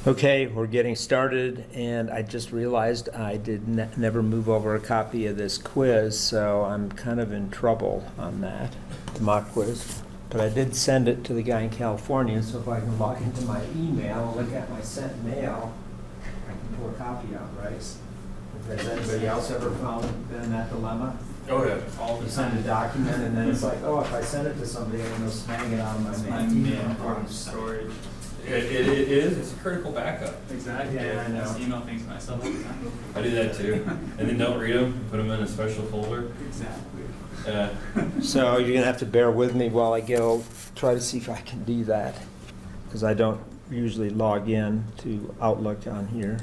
Okay, we're getting started, and I just realized I did never move over a copy of this quiz, so I'm kind of in trouble on that, the mock quiz. But I did send it to the guy in California, so if I can log into my email and look at my sent mail, I can pull a copy out, right? Has anybody else ever been in that dilemma? Oh, yeah. All you send a document, and then it's like, oh, if I send it to somebody, I'm gonna snag it out of my email. Storage. It is. It's a critical backup. Exactly. Yeah, I know. I just email things to myself all the time. I do that too. And then don't read them. Put them in a special folder. Exactly. So you're gonna have to bear with me while I go try to see if I can do that, because I don't usually log in to Outlook on here.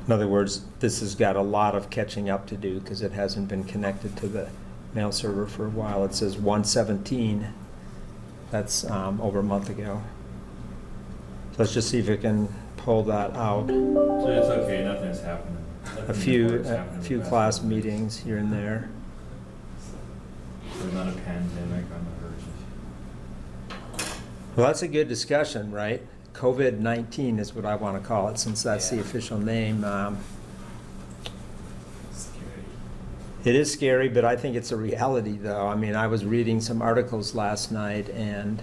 In other words, this has got a lot of catching up to do because it hasn't been connected to the mail server for a while. It says 117. That's over a month ago. So let's just see if it can pull that out. So it's okay. Nothing's happening. A few class meetings here and there. There's not a pandemic on the verge. Well, that's a good discussion, right? COVID-19 is what I want to call it, since that's the official name. Scary. It is scary, but I think it's a reality, though. I mean, I was reading some articles last night, and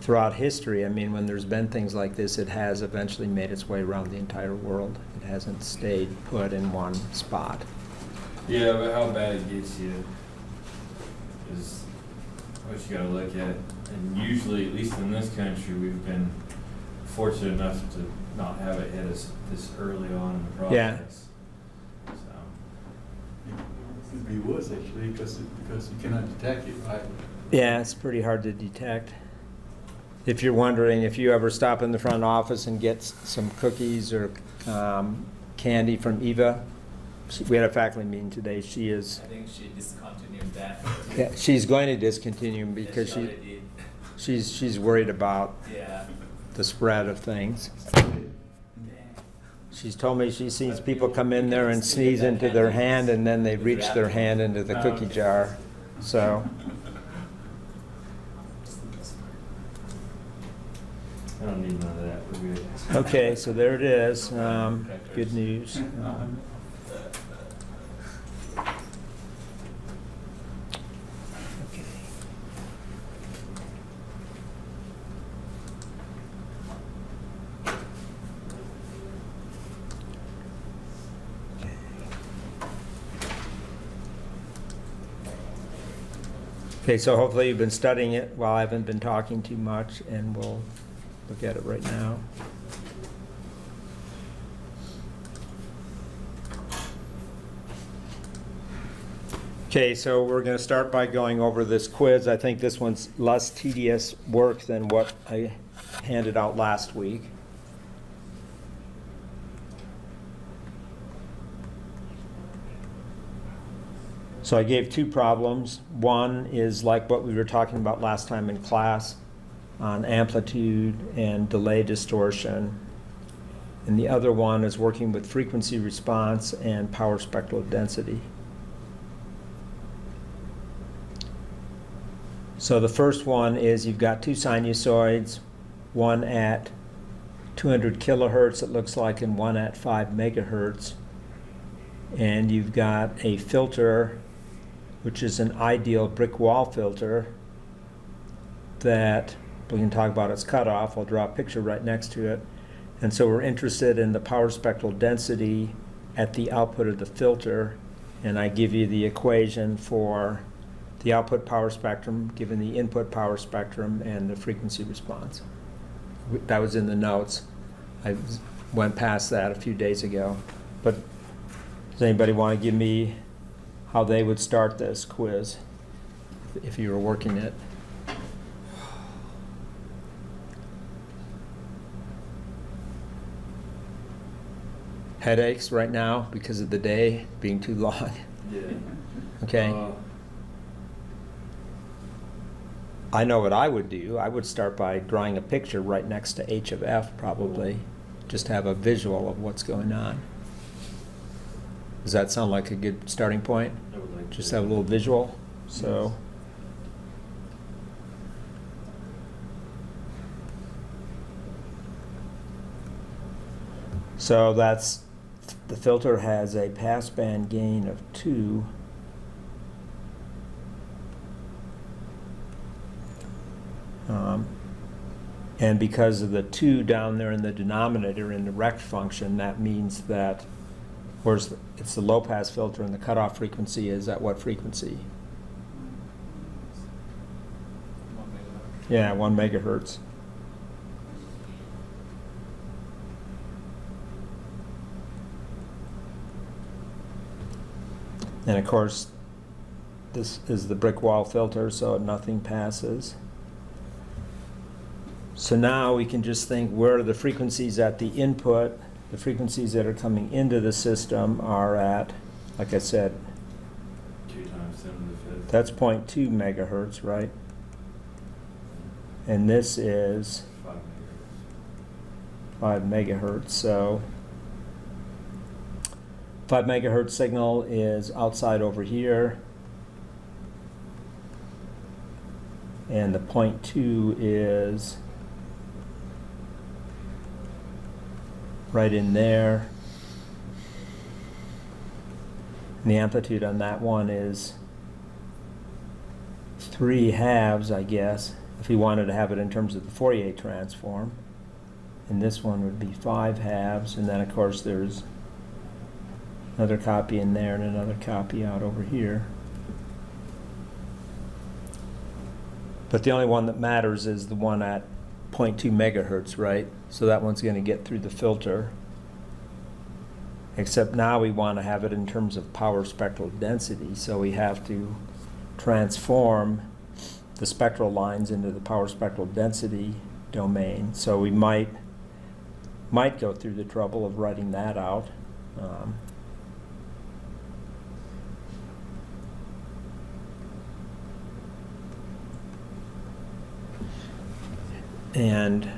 throughout history, I mean, when there's been things like this, it has eventually made its way around the entire world. It hasn't stayed put in one spot. Yeah, but how bad it gets you is what you got to look at. And usually, at least in this country, we've been fortunate enough to not have it hit us this early on in the process. Yeah. So. It could be worse actually because you cannot detect it, right? Yeah, it's pretty hard to detect. If you're wondering, if you ever stop in the front office and get some cookies or candy from Eva, we had a faculty meeting today. She is. I think she discontinued that. Yeah, she's going to discontinue because Yes, she already did. she's worried about Yeah. the spread of things. She's told me she sees people come in there and sneeze into their hand, and then they reach their hand into the cookie jar. So, I don't need none of that. We're good. okay, so there it is. Good news. Okay. Okay, so hopefully you've been studying it while I haven't been talking too much, and we'll look at it right now. Okay, so we're going to start by going over this quiz. I think this one's less tedious work than what I handed out last week. So I gave two problems. One is like what we were talking about last time in class on amplitude and delay distortion. And the other one is working with frequency response and power spectral density. So the first one is you've got two sinusoids, one at 200 kilohertz, it looks like, and one at 5 megahertz. And you've got a filter, which is an ideal brick wall filter that we can talk about its cutoff. I'll draw a picture right next to it. And so we're interested in the power spectral density at the output of the filter. And I give you the equation for the output power spectrum given the input power spectrum and the frequency response. That was in the notes. I went past that a few days ago. But does anybody want to give me how they would start this quiz if you were working it? Headaches right now because of the day being too long? Yeah. Okay. I know what I would do. I would start by drawing a picture right next to H of F, probably. Just have a visual of what's going on. Does that sound like a good starting point? I would like Just to- have a little visual, so. So that's, the filter has a passband gain of 2. And because of the 2 down there in the denominator in the rect function, that means that, it's the low-pass filter and the cutoff frequency is at what frequency? 1 megahertz. Yeah, 1 megahertz. And of course, this is the brick wall filter, so nothing passes. So now we can just think, where are the frequencies at the input? The frequencies that are coming into the system are at, like I said, 2 times 10 to the 5th. that's 0.2 megahertz, right? And this is 5 megahertz. 5 megahertz, so 5 megahertz signal is outside over here. And the 0.2 is right in there. And the amplitude on that one is 3/2, I guess, if we wanted to have it in terms of the Fourier transform. And this one would be 5/2, and then of course there's another copy in there and another copy out over here. But the only one that matters is the one at 0.2 megahertz, right? So that one's going to get through the filter. Except now we want to have it in terms of power spectral density, so we have to transform the spectral lines into the power spectral density domain. So we might go through the trouble of writing that out. And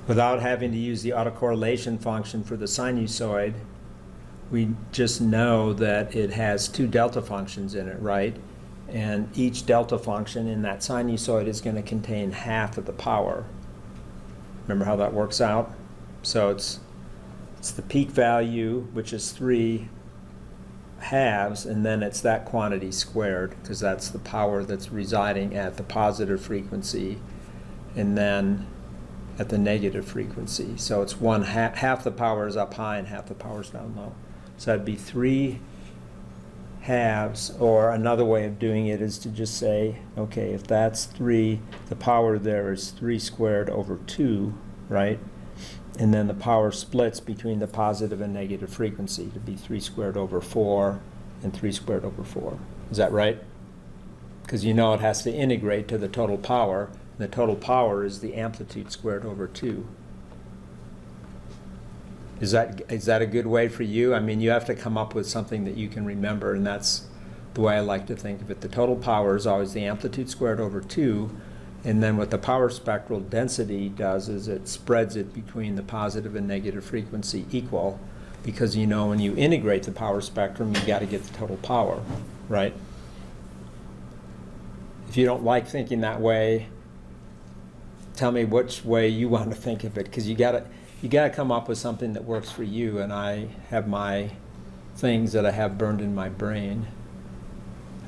without having to use the autocorrelation function for the sinusoid, we just know that it has 2 delta functions in it, right? And each delta function in that sinusoid is going to contain half of the power. Remember how that works out? So it's the peak value, which is 3/2, and then it's that quantity squared, because that's the power that's residing at the positive frequency and then at the negative frequency. So it's half the power is up high and half the power is down low. So that'd be 3/2, or another way of doing it is to just say, okay, if that's 3, the power there is 3 squared over 2, right? And then the power splits between the positive and negative frequency to be 3 squared over 4 and 3 squared over 4. Is that right? Because you know it has to integrate to the total power. The total power is the amplitude squared over 2. Is that a good way for you? I mean, you have to come up with something that you can remember, and that's the way I like to think of it. The total power is always the amplitude squared over 2, and then what the power spectral density does is it spreads it between the positive and negative frequency equal, because you know when you integrate the power spectrum, you got to get the total power, right? If you don't like thinking that way, tell me which way you want to think of it, because you got to come up with something that works for you, and I have my things that I have burned in my brain.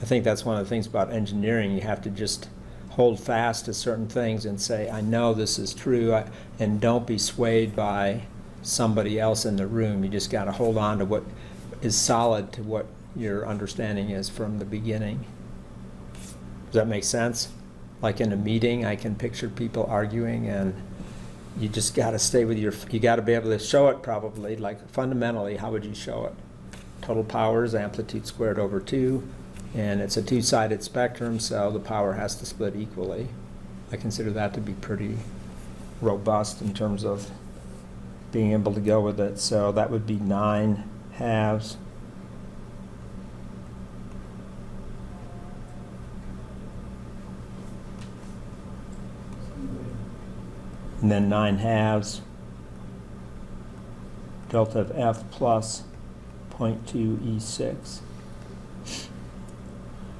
I think that's one of the things about engineering. You have to just hold fast to certain things and say, I know this is true, and don't be swayed by somebody else in the room. You just got to hold on to what is solid to what your understanding is from the beginning. Does that make sense? Like in a meeting, I can picture people arguing, and you just got to stay with you got to be able to show it probably, like fundamentally, how would you show it? Total power is amplitude squared over 2, and it's a 2-sided spectrum, so the power has to split equally. I consider that to be pretty robust in terms of being able to go with it. So that would be 9/2. And then 9/2 delta of F plus 0.2 E6.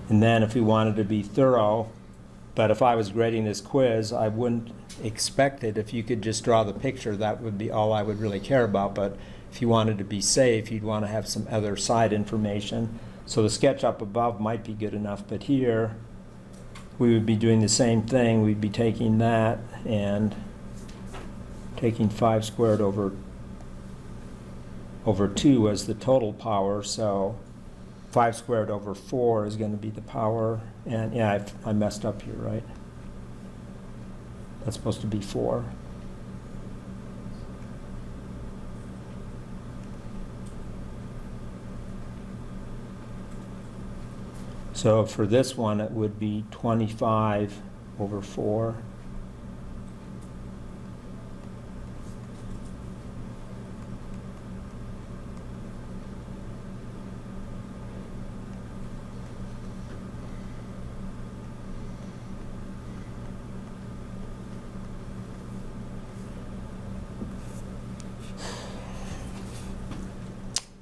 And then if we wanted to be thorough, but if I was grading this quiz, I wouldn't expect it. If you could just draw the picture, that would be all I would really care about. But if you wanted to be safe, you'd want to have some other side information. So the sketch up above might be good enough, but here we would be doing the same thing. We'd be taking that and taking 5 squared over 2 as the total power. So 5 squared over 4 is going to be the power. And yeah, I messed up here, right? That's supposed to be 4. So for this one, it would be 25 over 4.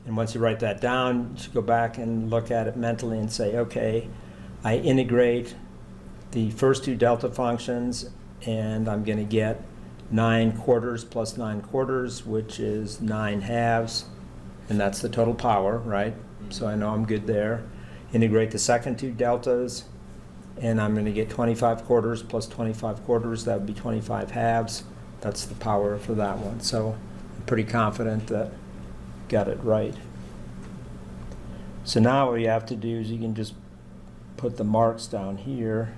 And once you write that down, you should go back and look at it mentally and say, okay, I integrate the first 2 delta functions, and I'm going to get 9 quarters plus 9 quarters, which is 9 halves, and that's the total power, right? So I know I'm good there. Integrate the second 2 deltas, and I'm going to get 25 quarters plus 25 quarters. That would be 25 halves. That's the power for that one. So I'm pretty confident that got it right. So now what you have to do is you can just put the marks down here.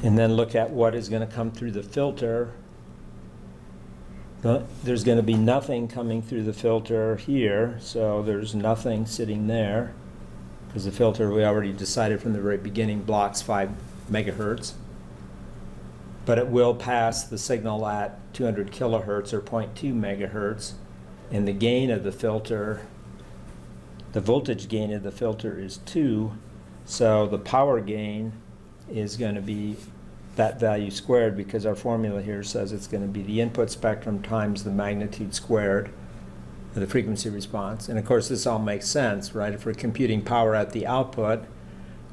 And then look at what is going to come through the filter. There's going to be nothing coming through the filter here, so there's nothing sitting there, because the filter, we already decided from the very beginning, blocks 5 megahertz. But it will pass the signal at 200 kilohertz or 0.2 megahertz, and the gain of the filter, the voltage gain of the filter is 2, so the power gain is going to be that value squared, because our formula here says it's going to be the input spectrum times the magnitude squared of the frequency response. And of course this all makes sense, right? If we're computing power at the output,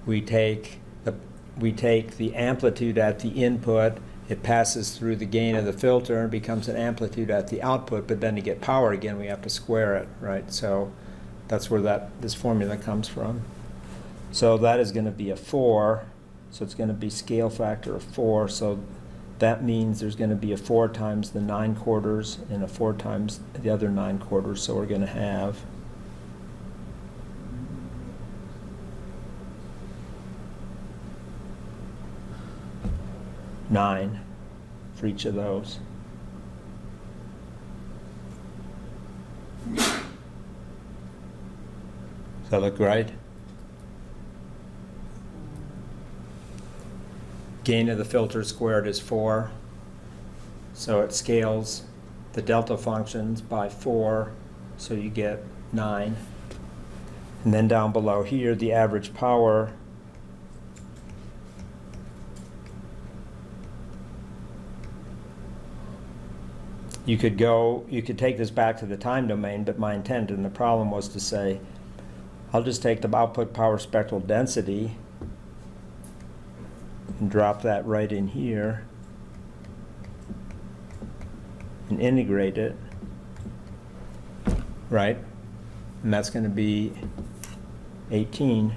we take the amplitude at the input, it passes through the gain of the filter and becomes an amplitude at the output, but then to get power again we have to square it, right? So that's where this formula comes from. So that is going to be a 4. So it's going to be scale factor of 4. So that means there's going to be a 4 times the 9 quarters and a 4 times the other 9 quarters. So we're going to have nine for each of those. Does that look right? Gain of the filter squared is 4, so it scales the delta functions by 4, so you get 9. And then down below here, the average power you could take this back to the time domain, but my intent and the problem was to say, I'll just take the output power spectral density and drop that right in here and integrate it, right? And that's going to be 18.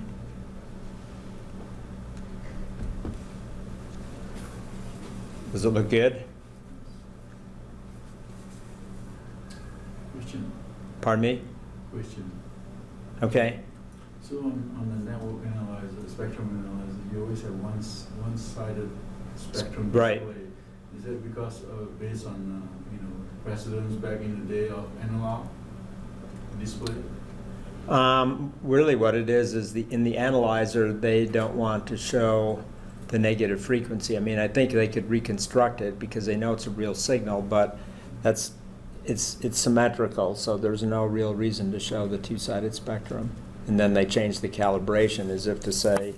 Does it look good? Question. Pardon me? Question. Okay. So on the network analyzer, spectrum analyzer, you always have one-sided spectrum Right. display. Is that because based on precedents back in the day of analog display? Really what it is in the analyzer, they don't want to show the negative frequency. I mean, I think they could reconstruct it because they know it's a real signal, but it's symmetrical, so there's no real reason to show the two-sided spectrum. And then they change the calibration as if to say,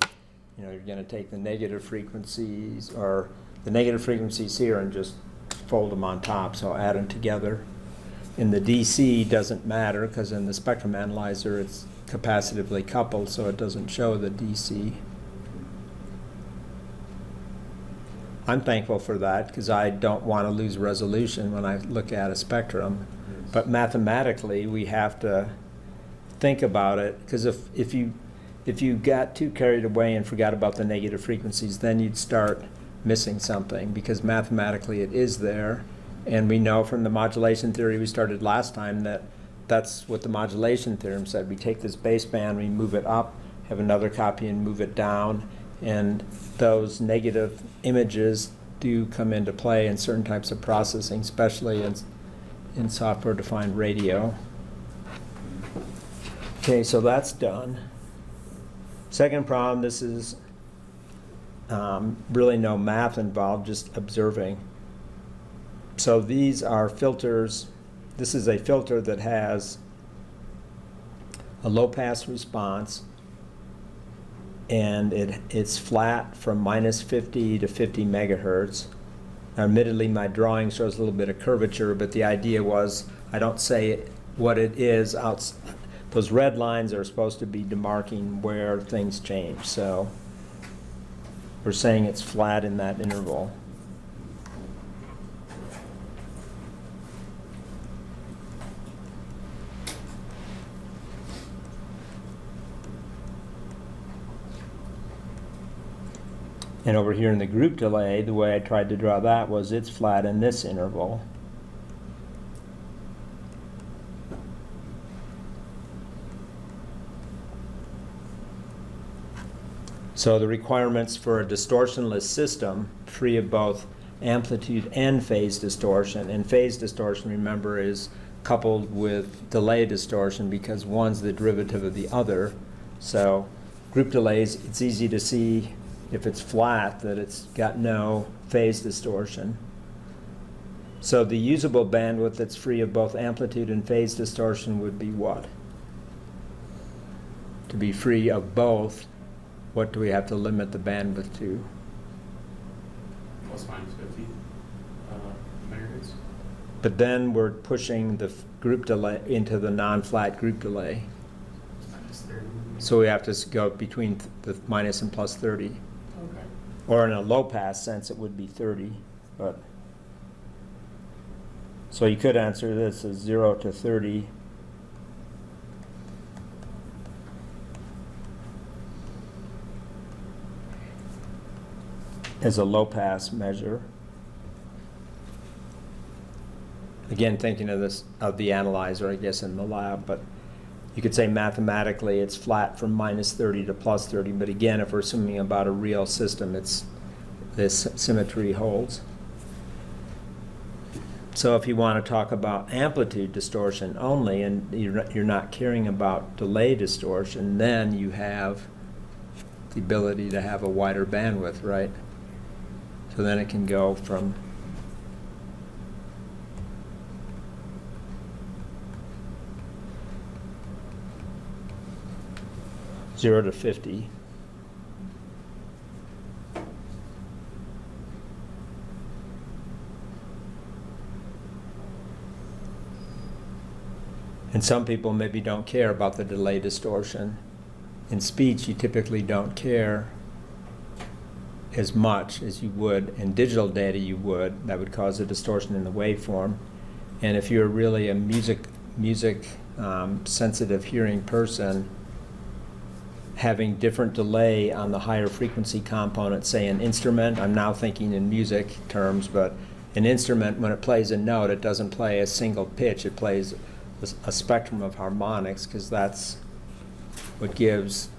you know, you're going to take the negative frequencies or the negative frequencies here and just fold them on top, so add them together. In the DC doesn't matter because in the spectrum analyzer it's capacitively coupled, so it doesn't show the DC. I'm thankful for that because I don't want to lose resolution when I look at a spectrum. But mathematically, we have to think about it, because if you got too carried away and forgot about the negative frequencies, then you'd start missing something, because mathematically it is there. And we know from the modulation theory we started last time that that's what the modulation theorem said. We take this baseband, we move it up, have another copy and move it down, and those negative images do come into play in certain types of processing, especially in software-defined radio. Okay, so that's done. Second problem, this is really no math involved, just observing. So these are filters. This is a filter that has a low-pass response, and it's flat from minus 50 to 50 megahertz. Now, admittedly, my drawing shows a little bit of curvature, but the idea was I don't say what it is. Those red lines are supposed to be demarking where things change. So we're saying it's flat in that interval. And over here in the group delay, the way I tried to draw that was it's flat in this interval. So the requirements for a distortionless system, free of both amplitude and phase distortion, and phase distortion, remember, is coupled with delay distortion because one's the derivative of the other. So group delays, it's easy to see if it's flat that it's got no phase distortion. So the usable bandwidth that's free of both amplitude and phase distortion would be what? To be free of both, what do we have to limit the bandwidth to? Plus minus 50 megahertz. But then we're pushing the group delay into the non-flat group delay. Minus 30. So we have to go between the minus and plus 30. Okay. Or in a low pass sense, it would be 30. But so you could answer this as 0 to 30. As a low pass measure. Again, thinking of this of the analyzer, I guess, in the lab, but you could say mathematically it's flat from minus 30 to plus 30, but again, if we're assuming about a real system, this symmetry holds. So if you want to talk about amplitude distortion only, and you're not caring about delay distortion, then you have the ability to have a wider bandwidth, right? So then it can go from zero to 50. And some people maybe don't care about the delay distortion. In speech, you typically don't care as much as you would in digital data. You would. That would cause a distortion in the waveform. And if you're really a music sensitive hearing person, having different delay on the higher frequency component, say an instrument, I'm now thinking in music terms, but an instrument, when it plays a note, it doesn't play a single pitch, it plays a spectrum of harmonics, because that's what gives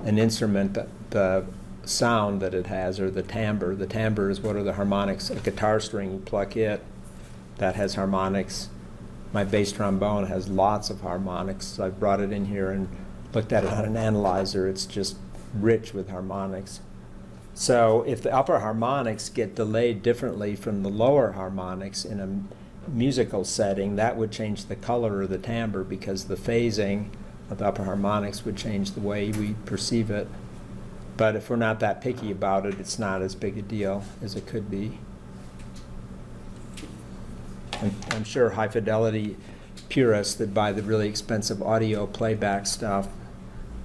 an instrument the sound that it has, or the timbre. The timbre is what are the harmonics. A guitar string, you pluck it, that has harmonics. My bass trombone has lots of harmonics. So I brought it in here and looked at it on an analyzer. It's just rich with harmonics. So if the upper harmonics get delayed differently from the lower harmonics in musical setting, that would change the color of the timbre because the phasing of the upper harmonics would change the way we perceive it. But if we're not that picky about it, it's not as big a deal as it could be. I'm sure high fidelity purists that buy the really expensive audio playback stuff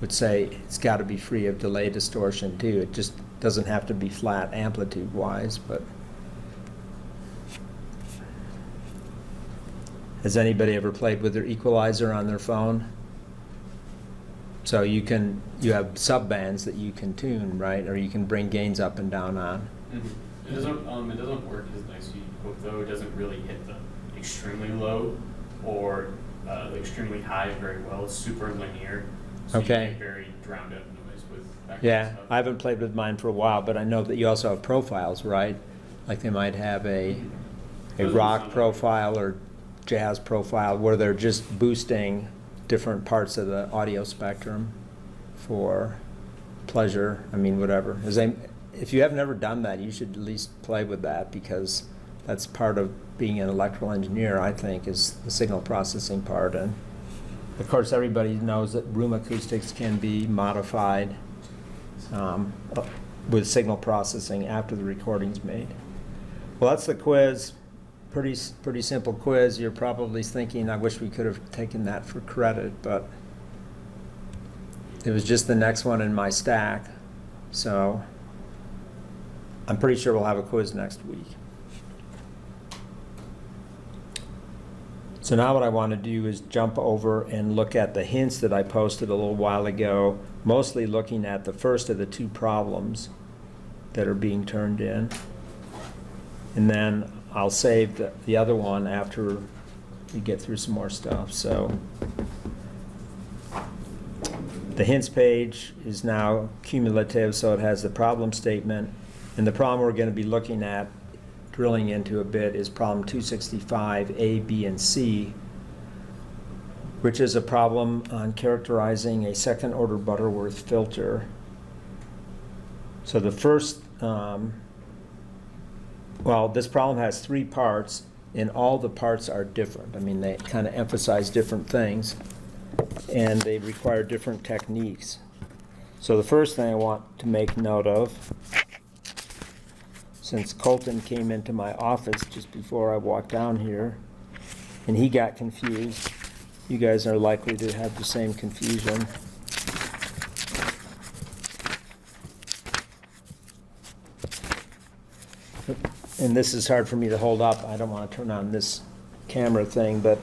would say it's got to be free of delay distortion too. It just doesn't have to be flat amplitude wise, but has anybody ever played with their equalizer on their phone? So you have sub bands that you can tune, right? Or you can bring gains up and down on. It doesn't work as nicely, though it doesn't really hit the extremely low or the extremely high very well. It's super linear, so Okay. you get very drowned out noise with that kind Yeah, of stuff. I haven't played with mine for a while, but I know that you also have profiles, right? Like they might have a Those rock sound profile or jazz profile where they're just boosting different parts of the audio spectrum for pleasure. I mean, whatever. If you have never done that, you should at least play with that because that's part of being an electrical engineer, I think, is the signal processing part. And of course, everybody knows that room acoustics can be modified with signal processing after the recording's made. Well, that's the quiz. Pretty simple quiz. You're probably thinking, I wish we could have taken that for credit, but it was just the next one in my stack. So I'm pretty sure we'll have a quiz next week. So now what I want to do is jump over and look at the hints that I posted a little while ago, mostly looking at the first of the two problems that are being turned in. And then I'll save the other one after we get through some more stuff. So the hints page is now cumulative, so it has the problem statement. And the problem we're going to be looking at, drilling into a bit, is problem 265, A, B, and C, which is a problem on characterizing a second-order Butterworth filter. So the first, well, this problem has three parts, and all the parts are different. I mean, they kind of emphasize different things, and they require different techniques. So the first thing I want to make note of, since Colton came into my office just before I walked down here, and he got confused, you guys are likely to have the same confusion. And this is hard for me to hold up. I don't want to turn on this camera thing, but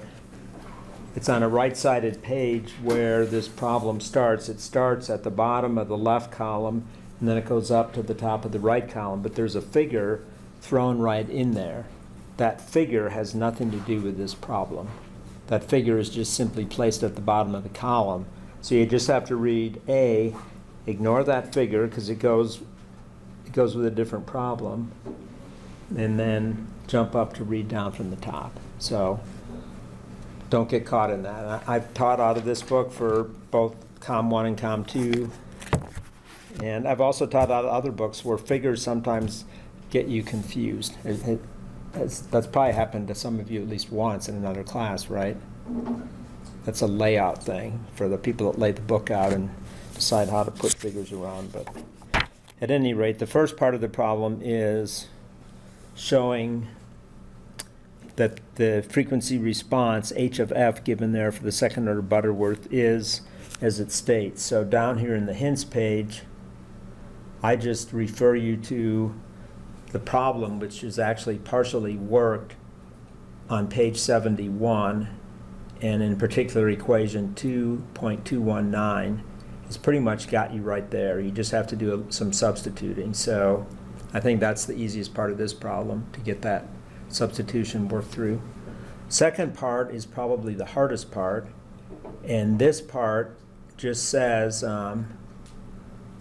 it's on a right-sided page where this problem starts. It starts at the bottom of the left column, and then it goes up to the top of the right column, but there's a figure thrown right in there. That figure has nothing to do with this problem. That figure is just simply placed at the bottom of the column. So you just have to read A, ignore that figure because it goes with a different problem, and then jump up to read down from the top. So don't get caught in that. I've taught out of this book for both COM 1 and COM 2. And I've also taught out of other books where figures sometimes get you confused. That's probably happened to some of you at least once in another class, right? That's a layout thing for the people that lay the book out and decide how to put figures around. But at any rate, the first part of the problem is showing that the frequency response, H of F, given there for the second order Butterworth is as it states. So down here in the hints page, I just refer you to the problem, which is actually partially worked on page 71, and in particular equation 2.219 has pretty much got you right there. You just have to do some substituting. So I think that's the easiest part of this problem, to get that substitution worked through. Second part is probably the hardest part, and this part just says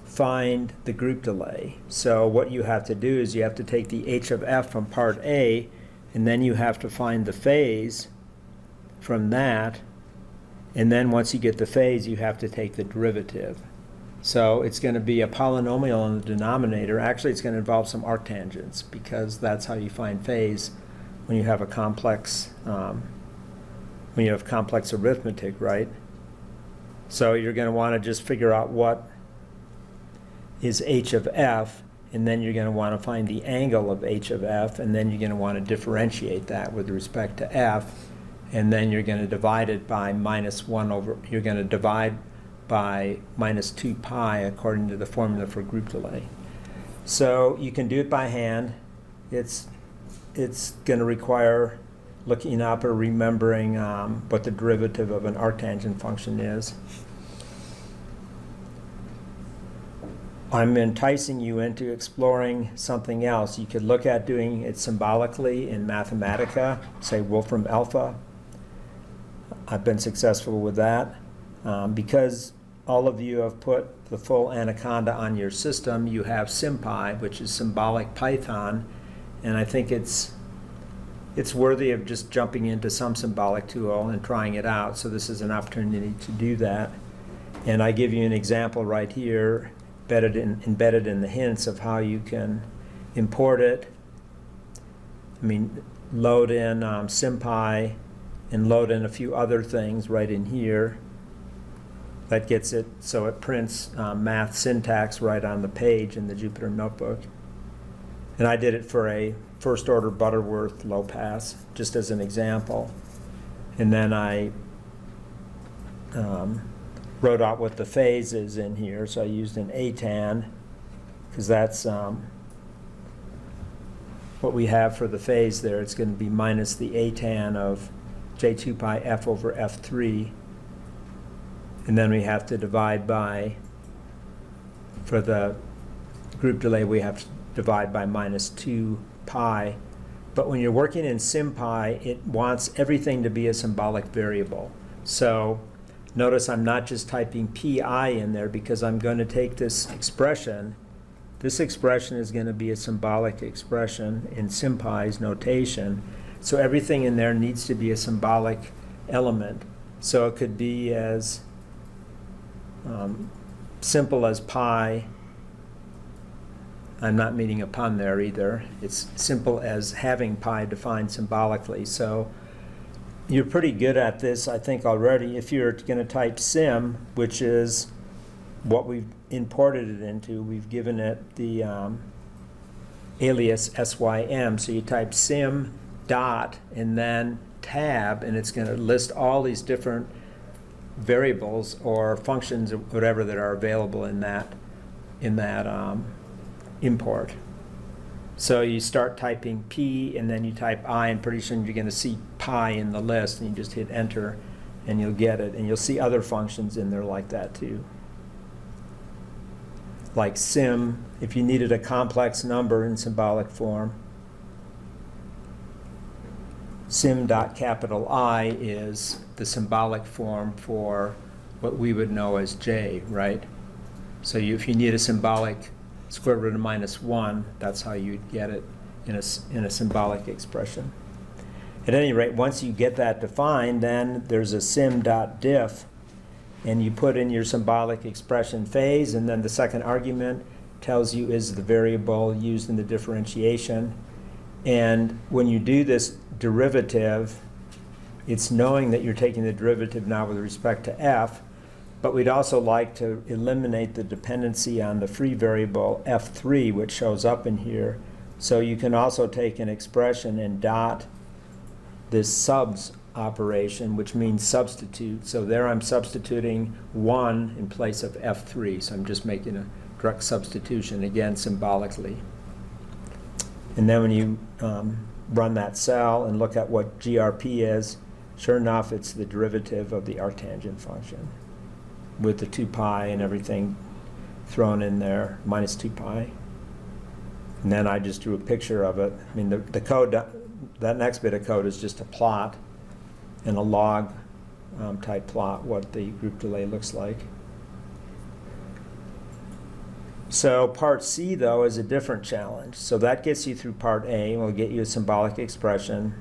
find the group delay. So what you have to do is you have to take the H of F from part A, and then you have to find the phase from that, and then once you get the phase, you have to take the derivative. So it's going to be a polynomial in the denominator. Actually, it's going to involve some arctangents, because that's how you find phase when you have a complex, when you have complex arithmetic, right? So you're going to want to just figure out what is h of f, and then you're going to want to find the angle of h of f, and then you're going to want to differentiate that with respect to f, and then you're going to divide it by minus 1 over, you're going to divide by minus 2 pi according to the formula for group delay. So you can do it by hand. It's going to require looking up or remembering what the derivative of an arctangent function is. I'm enticing you into exploring something else. You could look at doing it symbolically in Mathematica, say Wolfram alpha. I've been successful with that. Because all of you have put the full Anaconda on your system, you have SymPy, which is symbolic Python, and I think it's worthy of just jumping into some symbolic tool and trying it out. So this is an opportunity to do that. And I give you an example right here, embedded in the hints of how you can import it. I mean, load in SymPy and load in a few other things right in here. That gets it so it prints math syntax right on the page in the Jupyter Notebook. And I did it for a first order Butterworth low pass, just as an example. And then I wrote out what the phase is in here, so I used an atan, because that's what we have for the phase there. It's going to be minus the atan of j2 pi f over f3. And then we have to divide by, for the group delay, we have to divide by minus 2 pi. But when you're working in SymPy, it wants everything to be a symbolic variable. So notice I'm not just typing pi in there, because I'm going to take this expression. This expression is going to be a symbolic expression in SymPy's notation. So everything in there needs to be a symbolic element. So it could be as simple as pi. I'm not meaning a pun there either. It's simple as having pi defined symbolically. So you're pretty good at this, I think, already. If you're going to type sim, which is what we've imported it into, we've given it the alias SYM. So you type sim dot and then tab, and it's going to list all these different variables or functions or whatever that are available in that import. So you start typing P and then you type I, and pretty soon you're going to see pi in the list, and you just hit enter and you'll get it. And you'll see other functions in there like that too. Like sim, if you needed a complex number in symbolic form, sim.capital I is the symbolic form for what we would know as J, right? So if you need a symbolic square root of minus 1, that's how you'd get it in a symbolic expression. At any rate, once you get that defined, then there's a sim.diff, and you put in your symbolic expression phase, and then the second argument tells you is the variable used in the differentiation. And when you do this derivative, it's knowing that you're taking the derivative now with respect to f, but we'd also like to eliminate the dependency on the free variable f3, which shows up in here. So you can also take an expression and dot this subs operation, which means substitute. So there I'm substituting 1 in place of f3. So I'm just making a direct substitution, again, symbolically. And then when you run that cell and look at what GRP is, sure enough, it's the derivative of the arctangent function with the 2 pi and everything thrown in there, minus 2 pi. And then I just drew a picture of it. I mean, the code, that next bit of code is just a plot and a log type plot, what the group delay looks like. So part C, though, is a different challenge. So that gets you through part A, and will get you a symbolic expression.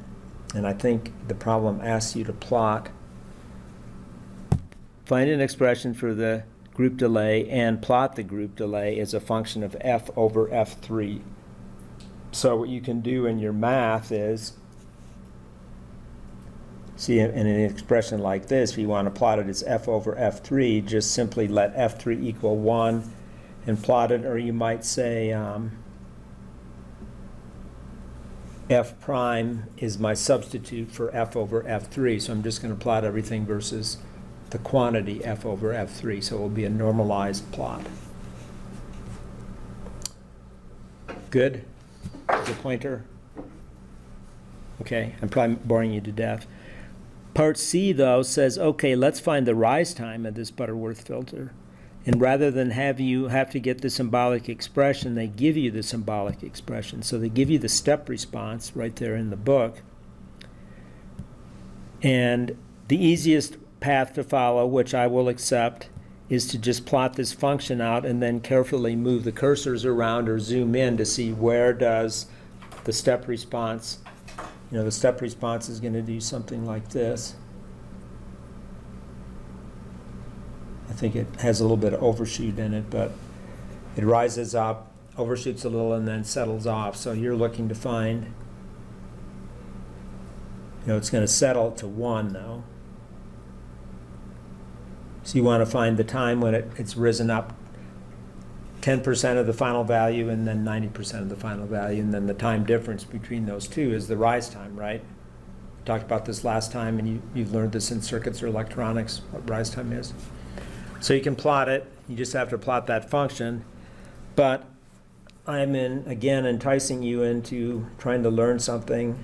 And I think the problem asks you to find an expression for the group delay and plot the group delay as a function of f over f3. So what you can do in your math is See, in an expression like this, if you want to plot it as f over f3, just simply let f3 equal 1 and plot it, or you might say f prime is my substitute for f over f3, so I'm just going to plot everything versus the quantity f over f3, so it will be a normalized plot. Good? The pointer? Okay, I'm probably boring you to death. Part C, though, says, okay, let's find the rise time of this Butterworth filter. And rather than have you have to get the symbolic expression, they give you the symbolic expression. So they give you the step response right there in the book. And the easiest path to follow, which I will accept, is to just plot this function out and then carefully move the cursors around or zoom in to see where does the step response, the step response is going to do something like this. I think it has a little bit of overshoot in it, but it rises up, overshoots a little, and then settles off. So you're looking to find, it's going to settle to 1 now. So you want to find the time when it's risen up 10% of the final value and then 90% of the final value, and then the time difference between those two is the rise time, right? We talked about this last time, and you've learned this in circuits or electronics, what rise time is. So you can plot it. You just have to plot that function. But I'm again enticing you into trying to learn something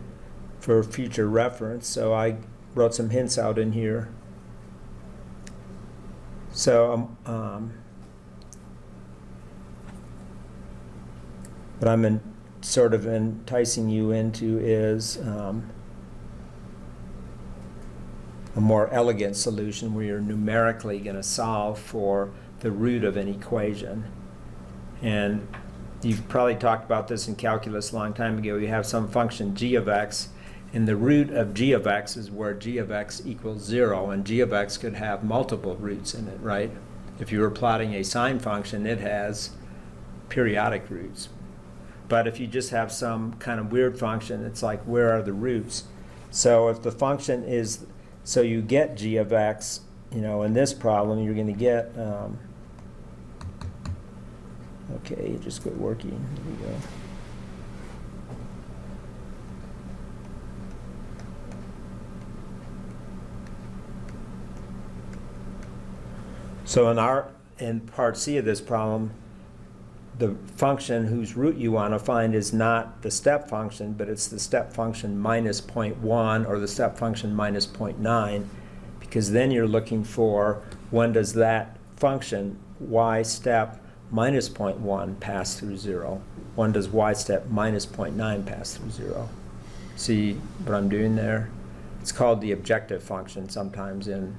for future reference. So I wrote some hints out in here. So what I'm sort of enticing you into is a more elegant solution where you're numerically going to solve for the root of an equation. And you've probably talked about this in calculus a long time ago. You have some function g of x, and the root of g of x is where g of x equals 0, and g of x could have multiple roots in it, right? If you were plotting a sine function, it has periodic roots. But if you just have some kind of weird function, it's like, where are the roots? So if the function is, so you get g of x, in this problem, you're going to get, okay, just quit working. Here we go. So in part C of this problem, the function whose root you want to find is not the step function, but it's the step function minus 0.1 or the step function minus 0.9, because then you're looking for when does that function y step minus 0.1 pass through 0? When does y step minus 0.9 pass through 0? See what I'm doing there? It's called the objective function sometimes in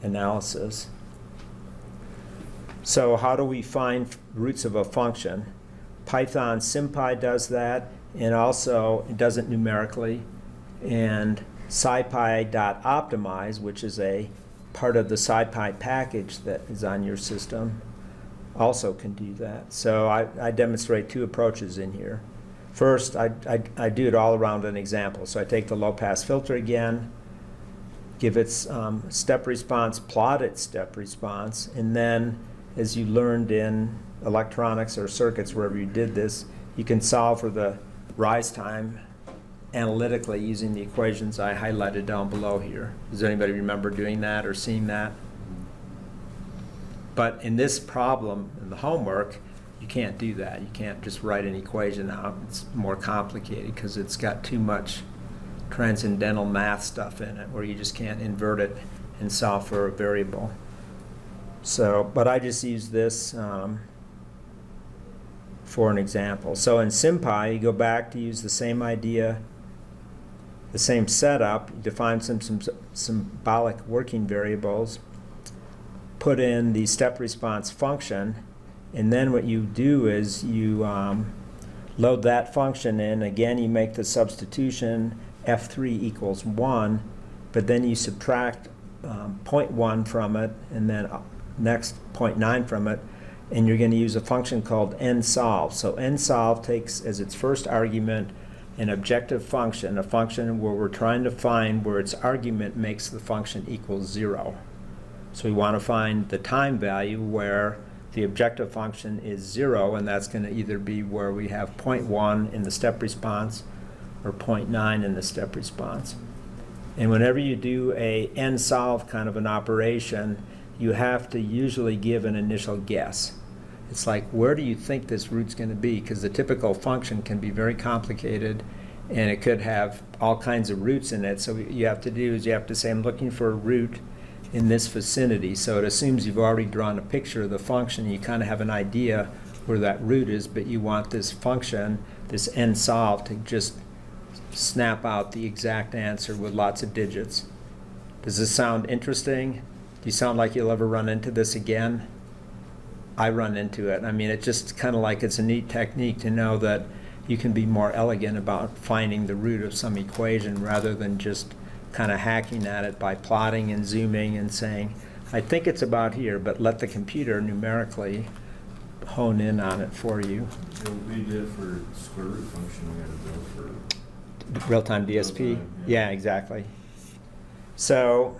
analysis. So how do we find roots of a function? Python SymPy does that, and also it does it numerically. And SciPy.optimize, which is a part of the SciPy package that is on your system, also can do that. So I demonstrate two approaches in here. First, I do it all around an example. So I take the low-pass filter again, give its step response, plot its step response, and then, as you learned in electronics or circuits, wherever you did this, you can solve for the rise time analytically using the equations I highlighted down below here. Does anybody remember doing that or seeing that? But in this problem, in the homework, you can't do that. You can't just write an equation out. It's more complicated because it's got too much transcendental math stuff in it where you just can't invert it and solve for a variable. So, but I just use this for an example. So in SymPy, you go back to use the same idea, the same setup. You define some symbolic working variables, put in the step response function, and then what you do is you load that function in. Again, you make the substitution f3 equals 1, but then you subtract 0.1 from it, and then next 0.9 from it, and you're going to use a function called nsolve. So nsolve takes as its first argument an objective function, a function where we're trying to find where its argument makes the function equal 0. So we want to find the time value where the objective function is 0, and that's going to either be where we have 0.1 in the step response or 0.9 in the step response. And whenever you do a n-solve kind of an operation, you have to usually give an initial guess. It's like, where do you think this root's going to be? Because the typical function can be very complicated, and it could have all kinds of roots in it. So what you have to do is you have to say, I'm looking for a root in this vicinity. So it assumes you've already drawn a picture of the function. You kind of have an idea where that root is, but you want this function, this n-solve, to just snap out the exact answer with lots of digits. Does this sound interesting? Do you sound like you'll ever run into this again? I run into it. I mean, it's just kind of like it's a neat technique to know that you can be more elegant about finding the root of some equation rather than just kind of hacking at it by plotting and zooming and saying, I think it's about here, but let the computer numerically hone in on it for you. So we did for square root function, we had to build for. Real-time DSP? Real-time, Yeah, exactly. So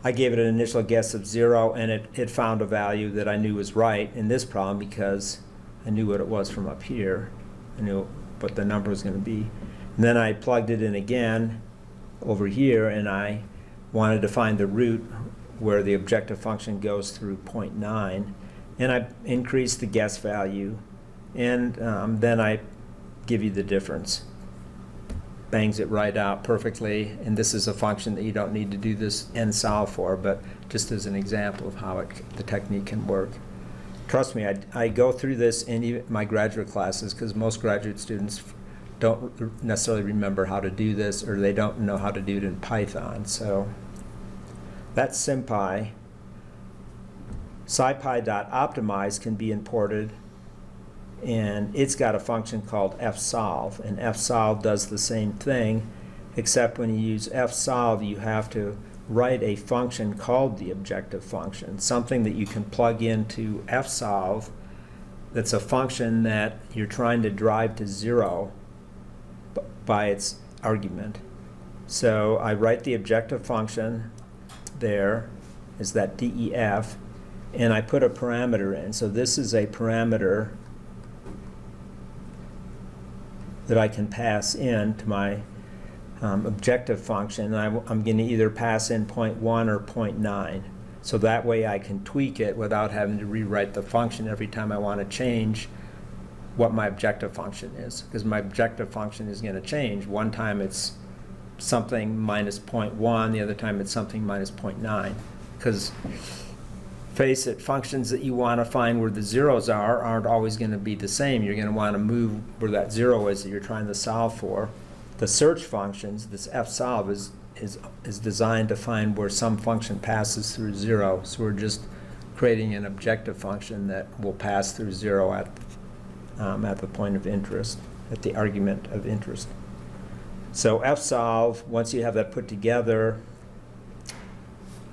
I gave it an initial guess of 0, and it found a value that I knew was right in this problem because I knew what it was from up here. I knew what the number was going to be. And then I plugged it in again over here, and I wanted to find the root where the objective function goes through 0.9. And I increased the guess value, and then I give you the difference. Bangs it right out perfectly, and this is a function that you don't need to do this n-solve for, but just as an example of how the technique can work. Trust me, I go through this in even my graduate classes because most graduate students don't necessarily remember how to do this, or they don't know how to do it in Python. So that's SymPy. SciPy.optimize can be imported, and it's got a function called fsolve, and fsolve does the same thing, except when you use fsolve, you have to write a function called the objective function, something that you can plug into fsolve that's a function that you're trying to drive to 0 by its argument. So I write the objective function there, is that def, and I put a parameter in. So this is a parameter that I can pass in to my objective function. And I'm going to either pass in 0.1 or 0.9. So that way I can tweak it without having to rewrite the function every time I want to change what my objective function is. Because my objective function is going to change. One time it's something minus 0.1, the other time it's something minus 0.9. Because face it, functions that you want to find where the zeros aren't always going to be the same. You're going to want to move where that 0 is that you're trying to solve for. The search functions, this fsolve, is designed to find where some function passes through 0. So we're just creating an objective function that will pass through 0 at the point of interest, at the argument of interest. So fsolve, once you have that put together,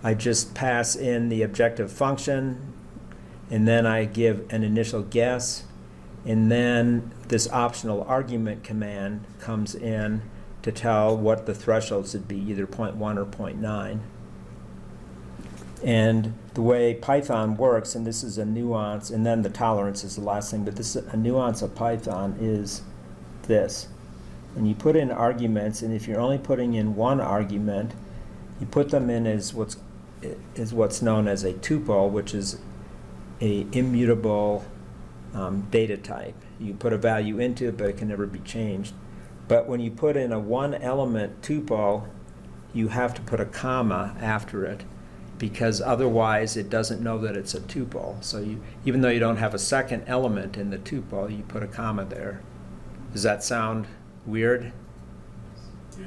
I just pass in the objective function, and then I give an initial guess, and then this optional argument command comes in to tell what the thresholds would be, either 0.1 or 0.9. And the way Python works, and this is a nuance, and then the tolerance is the last thing, but this a nuance of Python is this. When you put in arguments, and if you're only putting in one argument, you put them in as what's known as a tuple, which is a immutable data type. You put a value into it, but it can never be changed. But when you put in a one-element tuple, you have to put a comma after it, because otherwise it doesn't know that it's a tuple. So even though you don't have a second element in the tuple, you put a comma there. Does that sound weird? Yeah.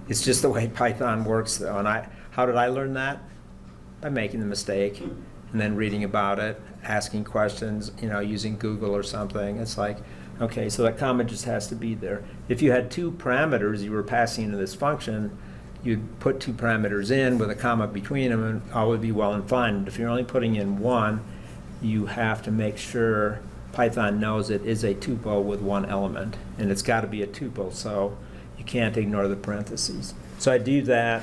It's just the way Python works, though. And how did I learn that? By making the mistake and then reading about it, asking questions, using Google or something. It's like, okay, so that comma just has to be there. If you had two parameters you were passing into this function, you'd put two parameters in with a comma between them, and all would be well and fine. But if you're only putting in one, you have to make sure Python knows it is a tuple with one element, and it's got to be a tuple, so you can't ignore the parentheses. So I do that,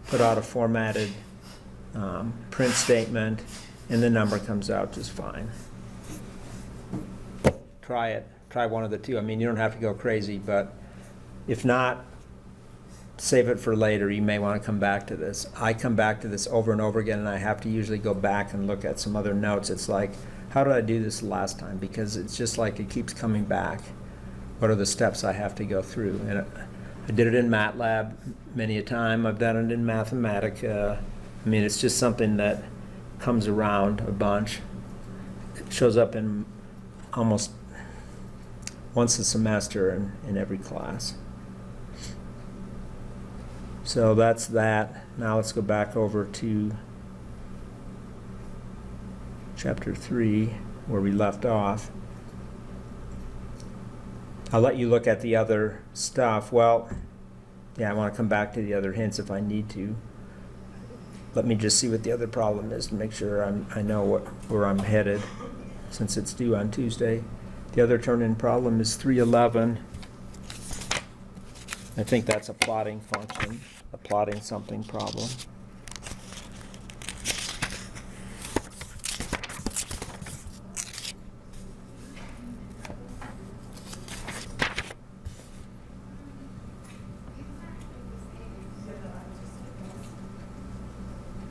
put out a formatted print statement, and the number comes out just fine. Try it. Try one of the two. I mean, you don't have to go crazy, but if not, save it for later. You may want to come back to this. I come back to this over and over again, and I have to usually go back and look at some other notes. It's like, how did I do this last time? Because it's just like it keeps coming back. What are the steps I have to go through? And I did it in MATLAB many a time. I've done it in Mathematica. I mean, it's just something that comes around a bunch. It shows up in almost once a semester in every class. So that's that. Now let's go back over to chapter 3, where we left off. I'll let you look at the other stuff. Well, yeah, I want to come back to the other hints if I need to. Let me just see what the other problem is to make sure I know where I'm headed, since it's due on Tuesday. The other turn-in problem is 311. I think that's a plotting function, a plotting something problem.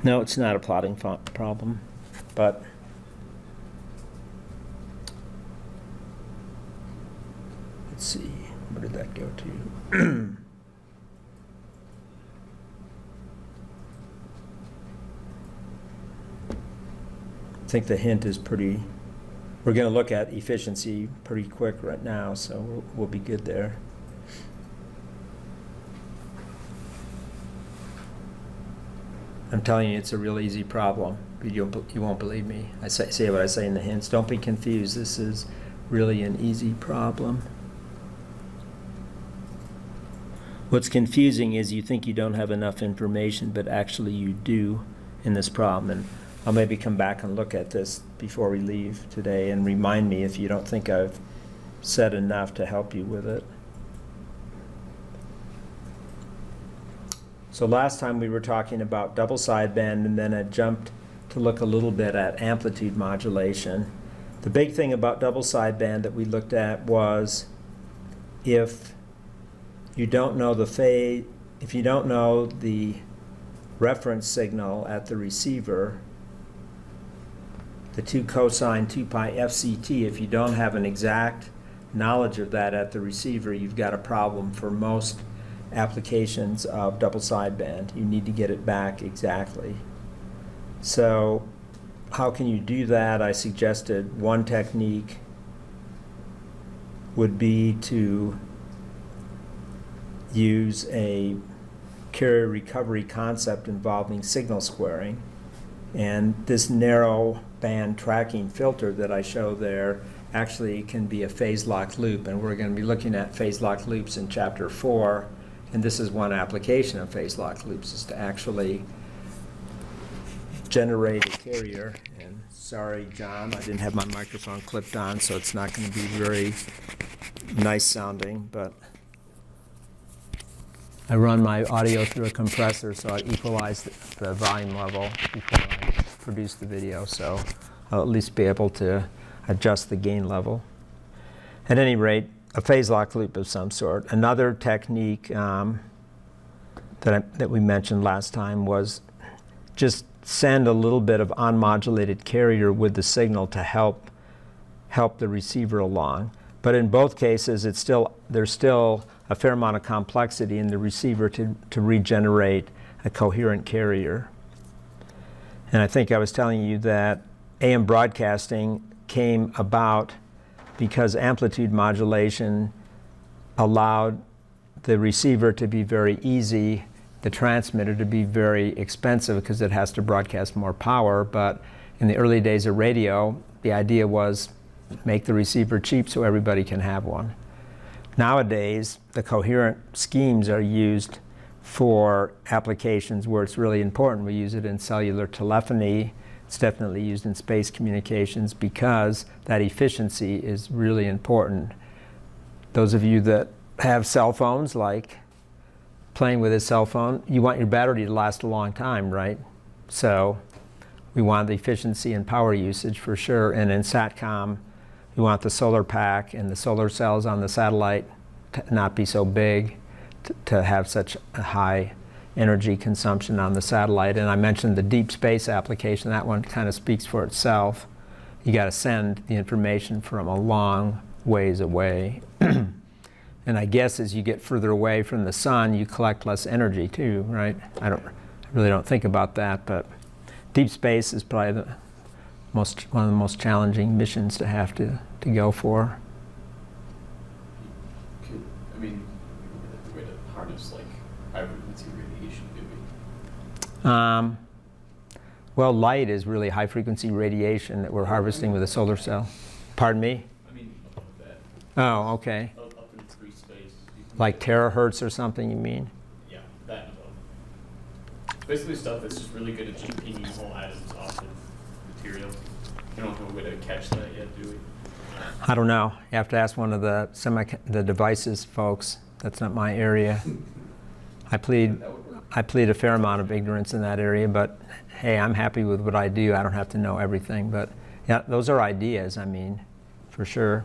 No, it's not a plotting problem, but let's see, where did that go to? I think the hint is pretty, we're going to look at efficiency pretty quick right now, so we'll be good there. I'm telling you, it's a real easy problem. You won't believe me. I say what I say in the hints. Don't be confused. This is really an easy problem. What's confusing is you think you don't have enough information, but actually you do in this problem. And I'll maybe come back and look at this before we leave today and remind me if you don't think I've said enough to help you with it. So last time we were talking about double sideband, and then I jumped to look a little bit at amplitude modulation. The big thing about double sideband that we looked at was if you don't know the phase, if you don't know the reference signal at the receiver, the 2 cosine 2 pi FCT, if you don't have an exact knowledge of that at the receiver, you've got a problem for most applications of double sideband. You need to get it back exactly. So how can you do that? I suggested one technique would be to use a carrier recovery concept involving signal squaring. And this narrow band tracking filter that I show there actually can be a phase lock loop, and we're going to be looking at phase lock loops in chapter 4. And this is one application of phase lock loops, is to actually generate a carrier. And sorry, John, I didn't have my microphone clipped on, so it's not going to be very nice sounding, but I run my audio through a compressor, so I equalize the volume level before I produce the video, so I'll at least be able to adjust the gain level. At any rate, a phase lock loop of some sort. Another technique that we mentioned last time was just send a little bit of unmodulated carrier with the signal to help the receiver along. But in both cases, there's still a fair amount of complexity in the receiver to regenerate a coherent carrier. And I think I was telling you that AM broadcasting came about because amplitude modulation allowed the receiver to be very easy, the transmitter to be very expensive because it has to broadcast more power. But in the early days of radio, the idea was make the receiver cheap so everybody can have one. Nowadays, the coherent schemes are used for applications where it's really important. We use it in cellular telephony, It's definitely used in space communications because that efficiency is really important. Those of you that have cell phones, like playing with a cell phone, you want your battery to last a long time, right? So we want the efficiency and power usage for sure. And in SATCOM, we want the solar pack and the solar cells on the satellite to not be so big, to have such a high energy consumption on the satellite. And I mentioned the deep space application. That one kind of speaks for itself. You got to send the information from a long ways away. And I guess as you get further away from the sun, you collect less energy too, right? I really don't think about that, but deep space is probably one of the most challenging missions to have to go for. I mean, the way to harness like high frequency radiation, maybe. Well, light is really high frequency radiation that we're harvesting with a solar cell. Pardon me? I mean, above that, Oh, okay. up in free space. You can Like get- terahertz or something, you mean? Yeah, that and above. It's basically stuff that's just really good at just pinging whole atoms off of material. We don't have a way to catch that yet, do we? I don't know. You have to ask one of the the devices folks. That's not my area. I plead That would work. I plead a fair amount of ignorance in that area, but hey, I'm happy with what I do. I don't have to know everything, but yeah, those are ideas, I mean, for sure.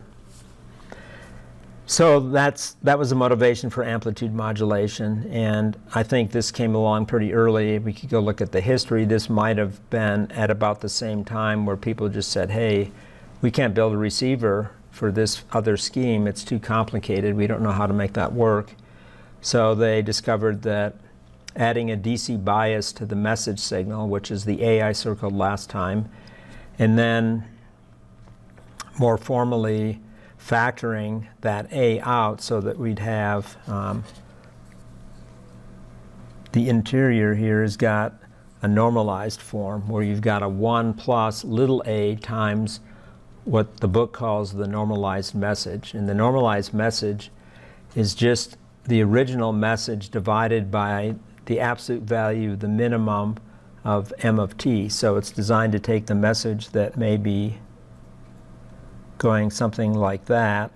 So that was the motivation for amplitude modulation, and I think this came along pretty early. We could go look at the history. This might have been at about the same time where people just said, hey, we can't build a receiver for this other scheme. It's too complicated. We don't know how to make that work. So they discovered that adding a DC bias to the message signal, which is the A I circled last time, and then more formally factoring that A out so that we'd have the interior here has got a normalized form where you've got a 1 plus little a times what the book calls the normalized message. And the normalized message is just the original message divided by the absolute value, the minimum of m of t. So it's designed to take the message that may be going something like that.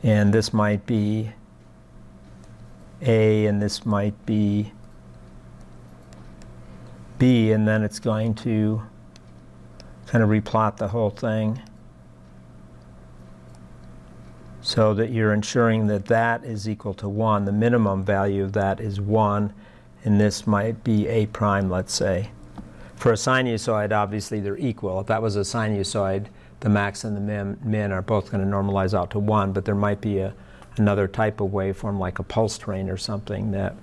And this might be A, and this might be B, and then it's going to kind of replot the whole thing so that you're ensuring that that is equal to 1. The minimum value of that is 1, and this might be A prime, let's say. For a sinusoid, obviously they're equal. If that was a sinusoid, the max and the min are both going to normalize out to 1, but there might be another type of waveform like a pulse train or something that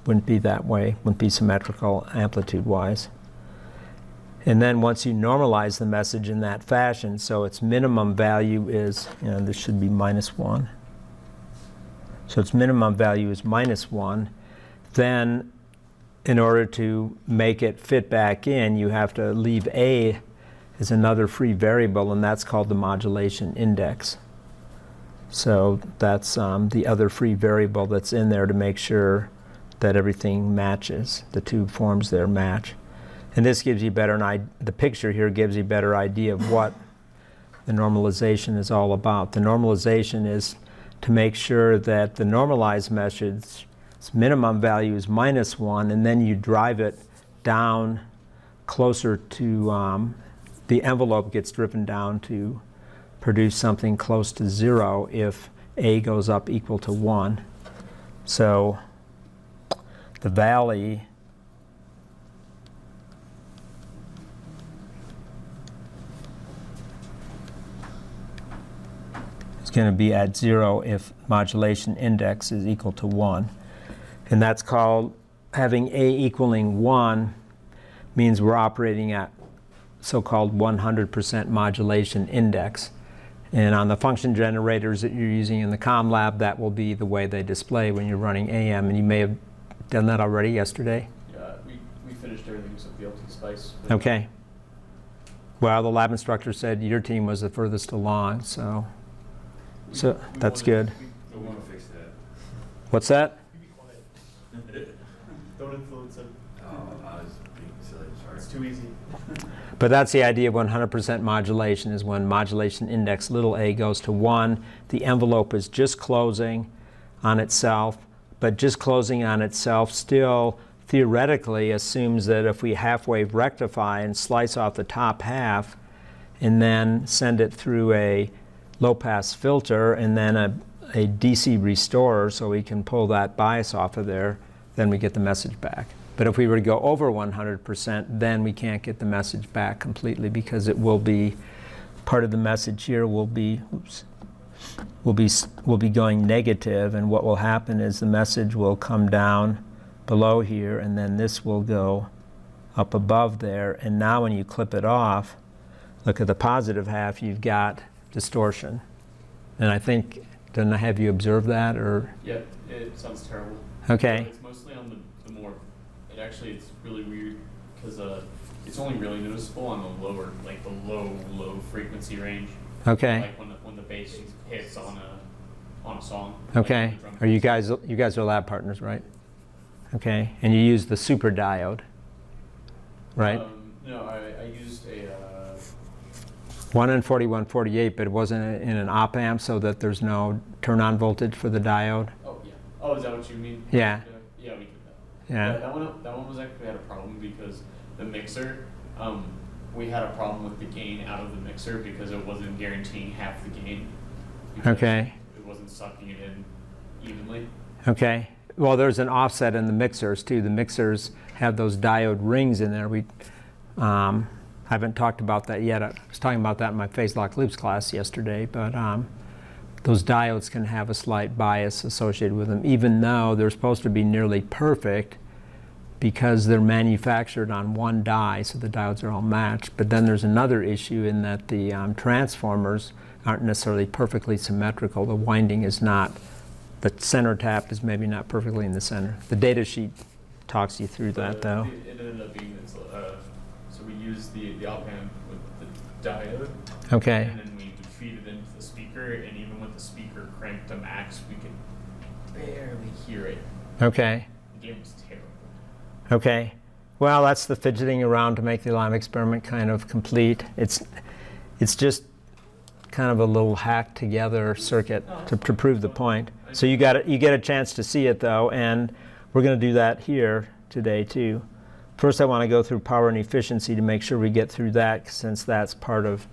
wouldn't be that way, wouldn't be symmetrical amplitude-wise. And then once you normalize the message in that fashion, so its minimum value is, this should be -1. So its minimum value is -1. Then in order to make it fit back in, you have to leave A as another free variable, and that's called the modulation index. So that's the other free variable that's in there to make sure that everything matches. The two forms there match. And this gives you the picture here gives you a better idea of what the normalization is all about. The normalization is to make sure that the normalized message's minimum value is -1, and then you drive it down closer to, the envelope gets driven down to produce something close to 0 if A goes up equal to 1. So the valley is going to be at 0 if modulation index is equal to 1. And that's called, having A equaling 1 means we're operating at so-called 100% modulation index. And on the function generators that you're using in the COM lab, that will be the way they display when you're running AM. And you may have done that already yesterday. Yeah, we finished everything except the LT Spice. Okay. Well, the lab instructor said your team was the furthest along, so that's good. We want to fix that. What's that? Don't influence him. Oh, It's too easy. But that's the idea of 100% modulation, is when modulation index little a goes to 1, the envelope is just closing on itself, but just closing on itself still theoretically assumes that if we half-wave rectify and slice off the top half and then send it through a low-pass filter and then a DC restorer so we can pull that bias off of there, then we get the message back. But if we were to go over 100%, then we can't get the message back completely, because it will be, part of the message here will be, will be going negative, and what will happen is the message will come down below here, and then this will go up above there. And now when you clip it off, look at the positive half, you've got distortion. And I think, didn't I have you observe that, or? Yep, it sounds terrible. Okay. It's mostly on the more, it's really weird because it's only really noticeable on the lower, like the low frequency range. Okay. Like when the bass hits on a song. Okay. Like the drum Are you guys are lab partners, right? Okay. And you use the super diode, right? No, I used a 1 in 4148, but it wasn't in an op amp, so that there's no turn-on voltage for the diode. oh yeah. Oh, is that what you mean? Yeah. Yeah, we did that. Yeah. That one was actually had a problem because the mixer, we had a problem with the gain out of the mixer because it wasn't guaranteeing half the gain. because Okay. It wasn't sucking it in evenly. Okay. Well, there's an offset in the mixers too. The mixers have those diode rings in there. We haven't talked about that yet. I was talking about that in my phase lock loops class yesterday, but those diodes can have a slight bias associated with them, even though they're supposed to be nearly perfect because they're manufactured on one die, so the diodes are all matched. But then there's another issue in that the transformers aren't necessarily perfectly symmetrical. The winding is not, the center tap is maybe not perfectly in the center. The data sheet talks you through that, though. It ended up being this, so we used the op amp with the diode. Okay. And then we would feed it into the speaker, and even with the speaker cranked to max, we could barely hear it. Okay. The game was terrible. Okay. Well, that's the fidgeting around to make the lime experiment kind of complete. It's just kind of a little hacked together circuit to prove the point. So you get a chance to see it though, and we're going to do that here today too. First, I want to go through power and efficiency to make sure we get through that, since that's part of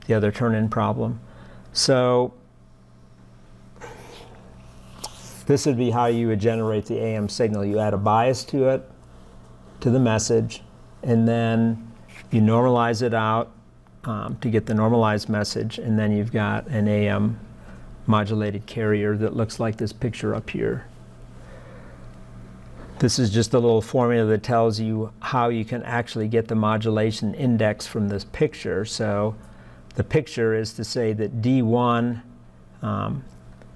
the other turn-in problem. So this would be how you would generate the AM signal. You add a bias to it, to the message, and then you normalize it out to get the normalized message, and then you've got an AM modulated carrier that looks like this picture up here. This is just a little formula that tells you how you can actually get the modulation index from this picture. So the picture is to say that D1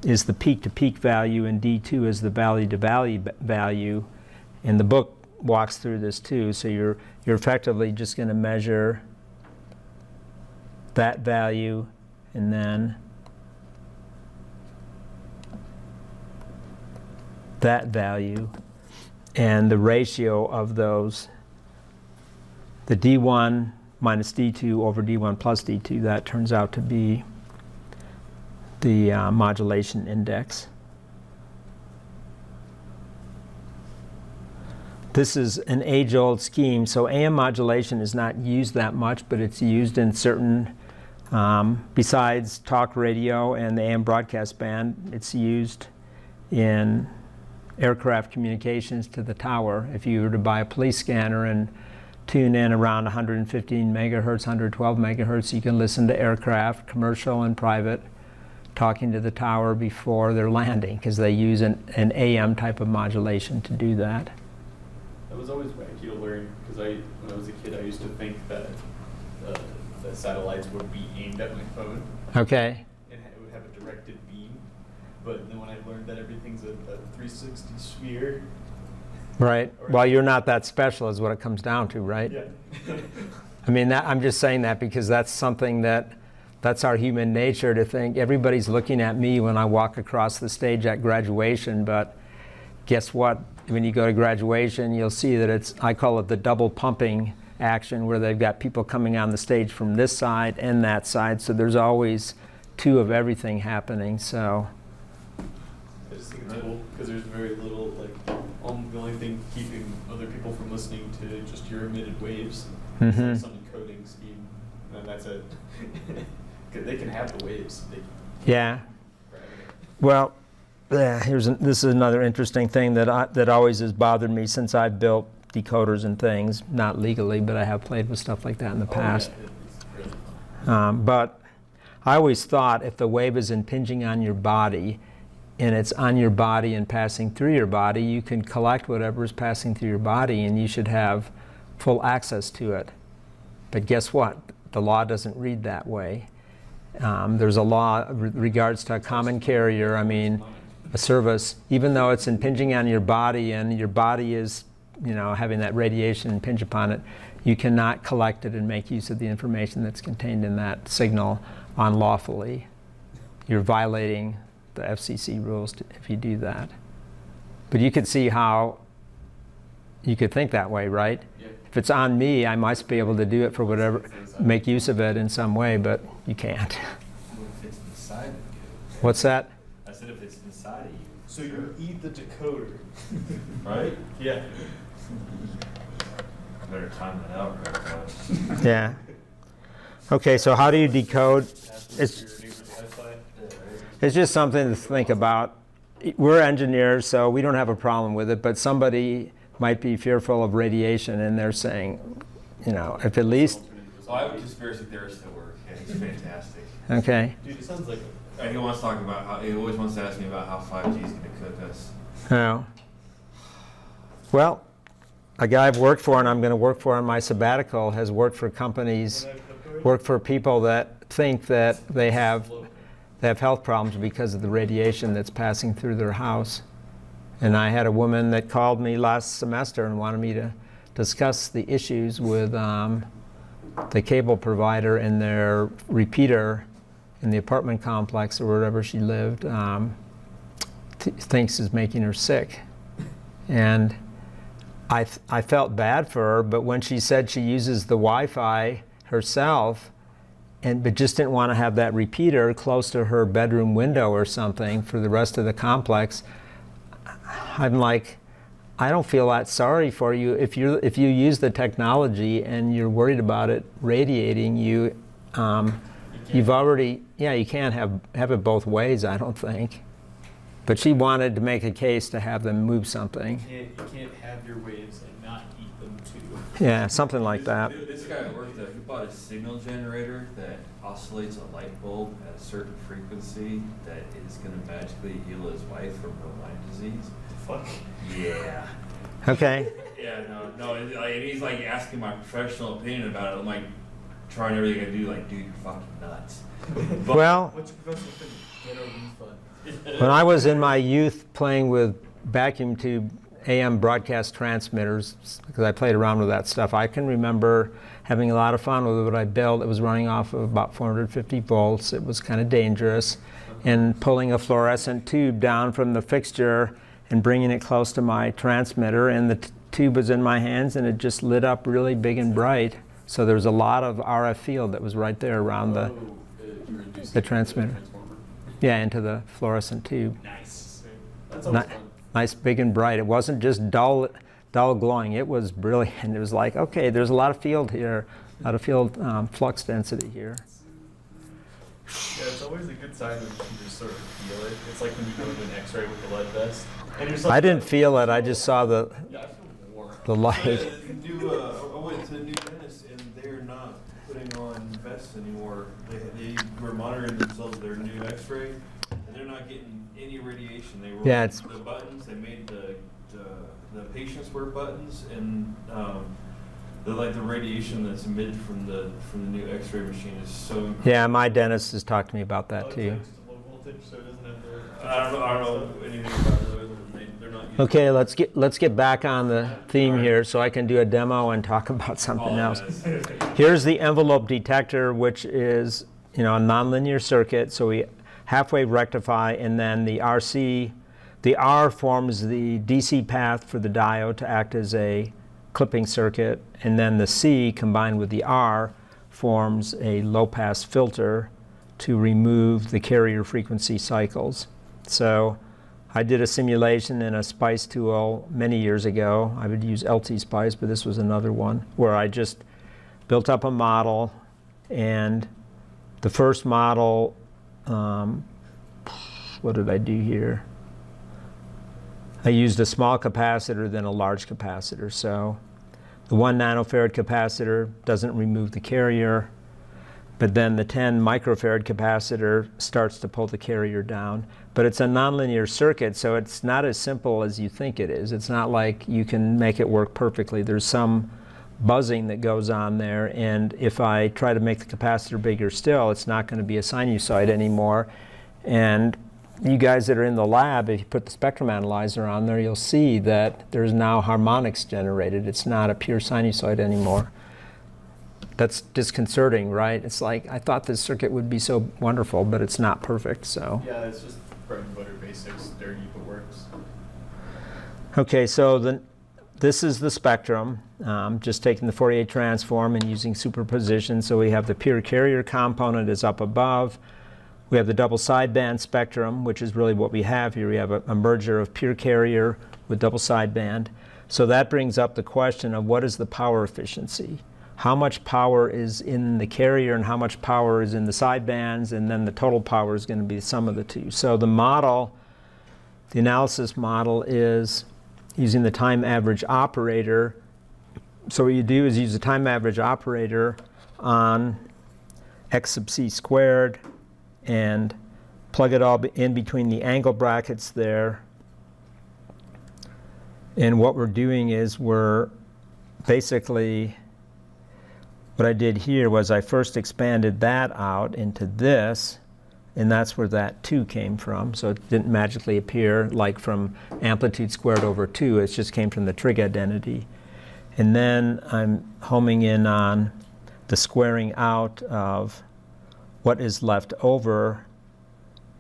is the peak-to-peak value and D2 is the valley-to-valley value. And the book walks through this too. So you're effectively just going to measure that value and then that value. And the ratio of those, the D1 minus D2 over D1 plus D2, that turns out to be the modulation index. This is an age-old scheme, so AM modulation is not used that much, but it's used in certain, besides talk radio and the AM broadcast band, it's used in aircraft communications to the tower. If you were to buy a police scanner and tune in around 115 megahertz, 112 megahertz, you can listen to aircraft, commercial and private, talking to the tower before they're landing, because they use an AM type of modulation to do that. That was always wacky to learn, because when I was a kid, I used to think that the satellites would be aimed at my phone. Okay. And it would have a directed beam. But then when I learned that everything's a 360 sphere. Right. Well, you're not that special is what it comes down to, right? Yeah. I mean, I'm just saying that because that's something that's our human nature, to think everybody's looking at me when I walk across the stage at graduation, but guess what? When you go to graduation, you'll see that I call it the double pumping action where they've got people coming on the stage from this side and that side, so there's always two of everything happening, so. I just think it's cool because there's very little, like, the only thing keeping other people from listening to just your emitted waves is Mhm. like some encoding scheme, and that's it. 'Cause they can have the waves. Yeah. Well, this is another interesting thing that always has bothered me since I've built decoders and things, not legally, but I have played with stuff like that in the past. Oh, yeah, it's really fun. But I always thought if the wave is impinging on your body and it's on your body and passing through your body, you can collect whatever is passing through your body and you should have full access to it. But guess what? The law doesn't read that way. There's a law regards to a common carrier, I mean, a service, even though it's impinging on your body and your body is, having that radiation impinge upon it, you cannot collect it and make use of the information that's contained in that signal unlawfully. You're violating the FCC rules if you do that. But you could see how you could think that way, right? Yeah. If it's on me, I must be able to do it for whatever, make use of it in some way, but you can't. Well, if it's inside of you. What's that? I said if it's inside of you. So you eat the decoder. Right? Yeah. I better time that out right now. Yeah. Okay, so how do you decode? It's just something to think about. We're engineers, so we don't have a problem with it, but somebody might be fearful of radiation, and they're saying, if at least, So I have a conspiracy theorist at work, and he's fantastic. okay. Dude, it sounds like He wants to talk about how, he always wants to ask me about how 5G is going to cook us. Oh. Well, a guy I've worked for and I'm going to work for on my sabbatical has worked for companies, worked for people that think that they have health problems because of the radiation that's passing through their house. And I had a woman that called me last semester and wanted me to discuss the issues with the cable provider and their repeater in the apartment complex or wherever she lived thinks is making her sick. And I felt bad for her, but when she said she uses the Wi-Fi herself, but just didn't want to have that repeater close to her bedroom window or something for the rest of the complex, I'm like, I don't feel that sorry for you. If you use the technology and you're worried about it radiating you, you've already, you can't have it both ways, I don't think. But she wanted to make a case to have them move something. you can't have your waves and not eat them too. Yeah, something like that. This guy at work, he bought a signal generator that oscillates a light bulb at a certain frequency that is going to magically heal his wife from her Lyme disease. Fuck. Yeah. Okay. Yeah, no, and he's like asking my professional opinion about it. I'm like trying everything I do, like, dude, you're fucking nuts. But Well, What's your professional opinion? Get a refund. when I was in my youth playing with vacuum tube AM broadcast transmitters, because I played around with that stuff, I can remember having a lot of fun with what I built. It was running off of about 450 volts. It was kind of dangerous. And pulling a fluorescent tube down from the fixture and bringing it close to my transmitter, and the tube was in my hands and it just lit up really big and bright. So there was a lot of RF field that was right there around the transmitter. Yeah, into the fluorescent tube. Nice. That's always fun. Nice, big and bright. It wasn't just dull glowing. It was brilliant. It was like, okay, there's a lot of field here, a lot of field flux density here. Yeah, it's always a good sign when you can just sort of feel it. It's like when you go into an X-ray with the lead vest. And you're just like, I didn't feel it. I just saw the Yeah, I feel warm. light. I went to a new dentist and they're not putting on vests anymore. They were monitoring themselves their new X-ray, and they're not getting any radiation. They were Yeah, it's- the buttons. They made the patients wear buttons, and the radiation that's emitted from the new X-ray machine is so incredible. Yeah, my dentist has talked to me about that too. It's just a low voltage, so it doesn't have the. I don't know anything about it other than they're not using Okay, let's get back on the theme here so I can do a demo and talk about something else. Here's the envelope detector, which is a nonlinear circuit. So we half-wave rectify, and then the RC, the R forms the DC path for the diode to act as a clipping circuit, and then the C combined with the R forms a low-pass filter to remove the carrier frequency cycles. So I did a simulation in a SPICE tool many years ago. I would use LT SPICE, but this was another one where I just built up a model, and the first model, what did I do here? I used a small capacitor, then a large capacitor. So the 1 nanofarad capacitor doesn't remove the carrier, but then the 10 microfarad capacitor starts to pull the carrier down. But it's a nonlinear circuit, so it's not as simple as you think it is. It's not like you can make it work perfectly. There's some buzzing that goes on there, and if I try to make the capacitor bigger still, it's not going to be a sinusoid anymore. And you guys that are in the lab, if you put the spectrum analyzer on there, you'll see that there's now harmonics generated. It's not a pure sinusoid anymore. That's disconcerting, right? It's like, I thought this circuit would be so wonderful, but it's not perfect, so. Yeah, it's just bread and butter basics, dirty but works. Okay, so this is the spectrum, just taking the Fourier transform and using superposition. So we have the pure carrier component is up above. We have the double sideband spectrum, which is really what we have here. We have a merger of pure carrier with double sideband. So that brings up the question of what is the power efficiency? How much power is in the carrier and how much power is in the sidebands, and then the total power is going to be the sum of the two. So the model, the analysis model, is using the time average operator. So what you do is use the time average operator on x sub c squared and plug it all in between the angle brackets there. And what we're doing is we're basically, what I did here was I first expanded that out into this, and that's where that 2 came from. So it didn't magically appear like from amplitude squared over 2. It just came from the trig identity. And then I'm homing in on the squaring out of what is left over,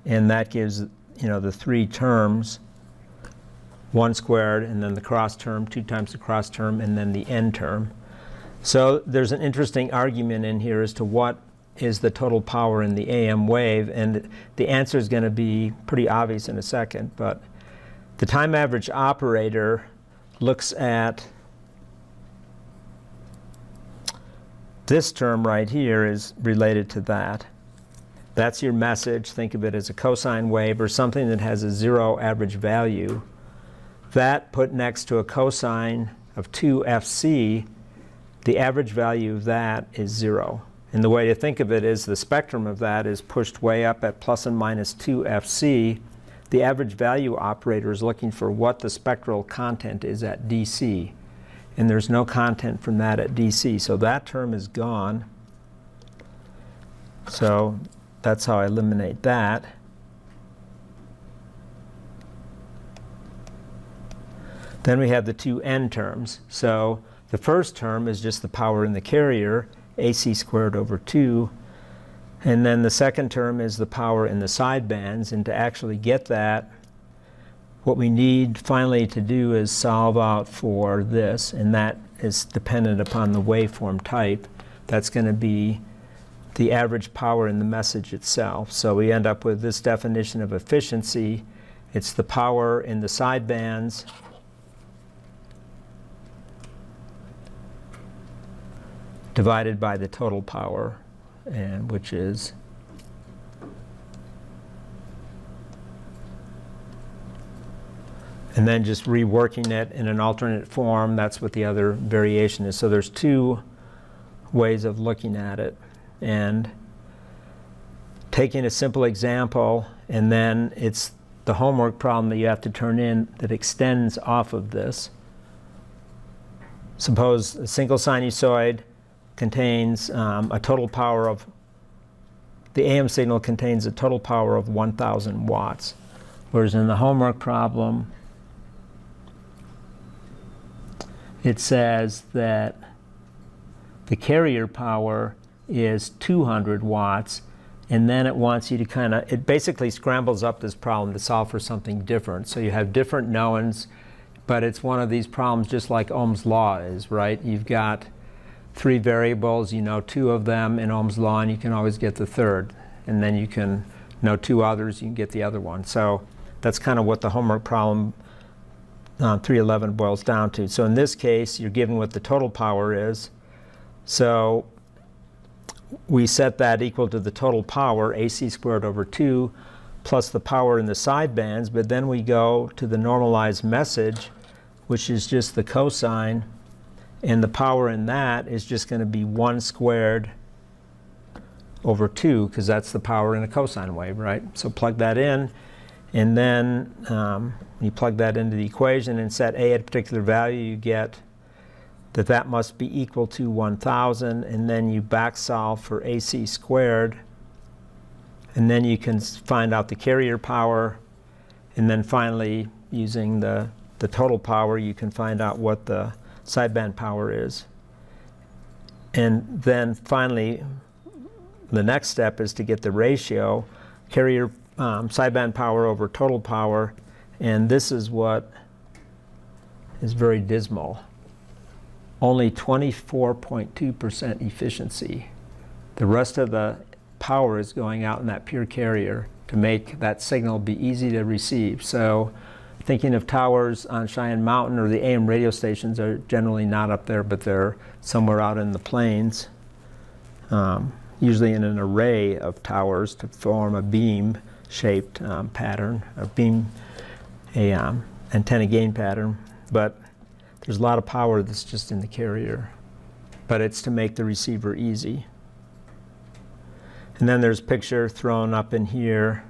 and that gives, you know, the 3 terms, 1 squared, and then the cross term, 2 times the cross term, and then the n term. So there's an interesting argument in here as to what is the total power in the AM wave, and the answer is going to be pretty obvious in a second. But the time average operator looks at this term right here is related to that. That's your message. Think of it as a cosine wave or something that has a 0 average value. That put next to a cosine of 2fc, the average value of that is 0. And the way to think of it is the spectrum of that is pushed way up at plus and minus 2fc. The average value operator is looking for what the spectral content is at DC. And there's no content from that at DC. So that term is gone. So that's how I eliminate that. Then we have the 2 n terms. So the first term is just the power in the carrier, AC squared over 2. And then the second term is the power in the sidebands. And to actually get that, what we need finally to do is solve out for this, and that is dependent upon the waveform type. That's going to be the average power in the message itself. So we end up with this definition of efficiency. It's the power in the sidebands divided by the total power, and which is and then just reworking it in an alternate form. That's what the other variation is. So there's 2 ways of looking at it. And taking a simple example, and then it's the homework problem that you have to turn in that extends off of this. Suppose a single sinusoid contains a total power of, the AM signal contains a total power of 1,000 watts. Whereas in the homework problem, it says that the carrier power is 200 watts, and then it wants you to it basically scrambles up this problem to solve for something different. So you have different knowns but it's one of these problems just like Ohm's law is, right? You've got 3 variables, you know 2 of them in Ohm's law, and you can always get the third. And then you can know 2 others, you can get the other one. So that's kind of what the homework problem 311 boils down to. So in this case, you're given what the total power is. So we set that equal to the total power, AC squared over 2, plus the power in the sidebands. But then we go to the normalized message, which is just the cosine. And the power in that is just going to be 1 squared over 2, because that's the power in a cosine wave, right? So plug that in, and then you plug that into the equation and set A at a particular value, you get that that must be equal to 1,000, and then you back solve for AC squared, and then you can find out the carrier power, and then finally, using the total power, you can find out what the sideband power is. And then finally, the next step is to get the ratio, carrier sideband power over total power, and this is what is very dismal. Only 24.2% efficiency. The rest of the power is going out in that pure carrier to make that signal be easy to receive. So thinking of towers on Cheyenne Mountain, or the AM radio stations are generally not up there, but they're somewhere out in the plains, usually in an array of towers to form a beam-shaped pattern, antenna gain pattern. But there's a lot of power that's just in the carrier, but it's to make the receiver easy. And then there's a picture thrown up in here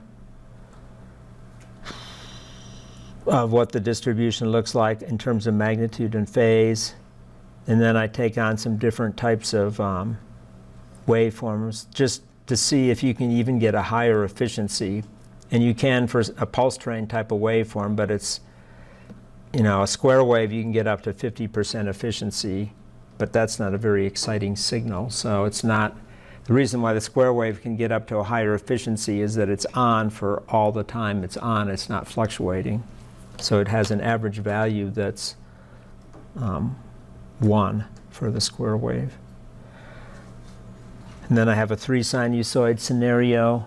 of what the distribution looks like in terms of magnitude and phase. And then I take on some different types of waveforms just to see if you can even get a higher efficiency. And you can for a pulse train type of waveform, but it's, you know, a square wave you can get up to 50% efficiency, but that's not a very exciting signal. So it's not, the reason why the square wave can get up to a higher efficiency is that it's on for all the time it's on, it's not fluctuating. So it has an average value that's 1 for the square wave. And then I have a 3 sinusoid scenario,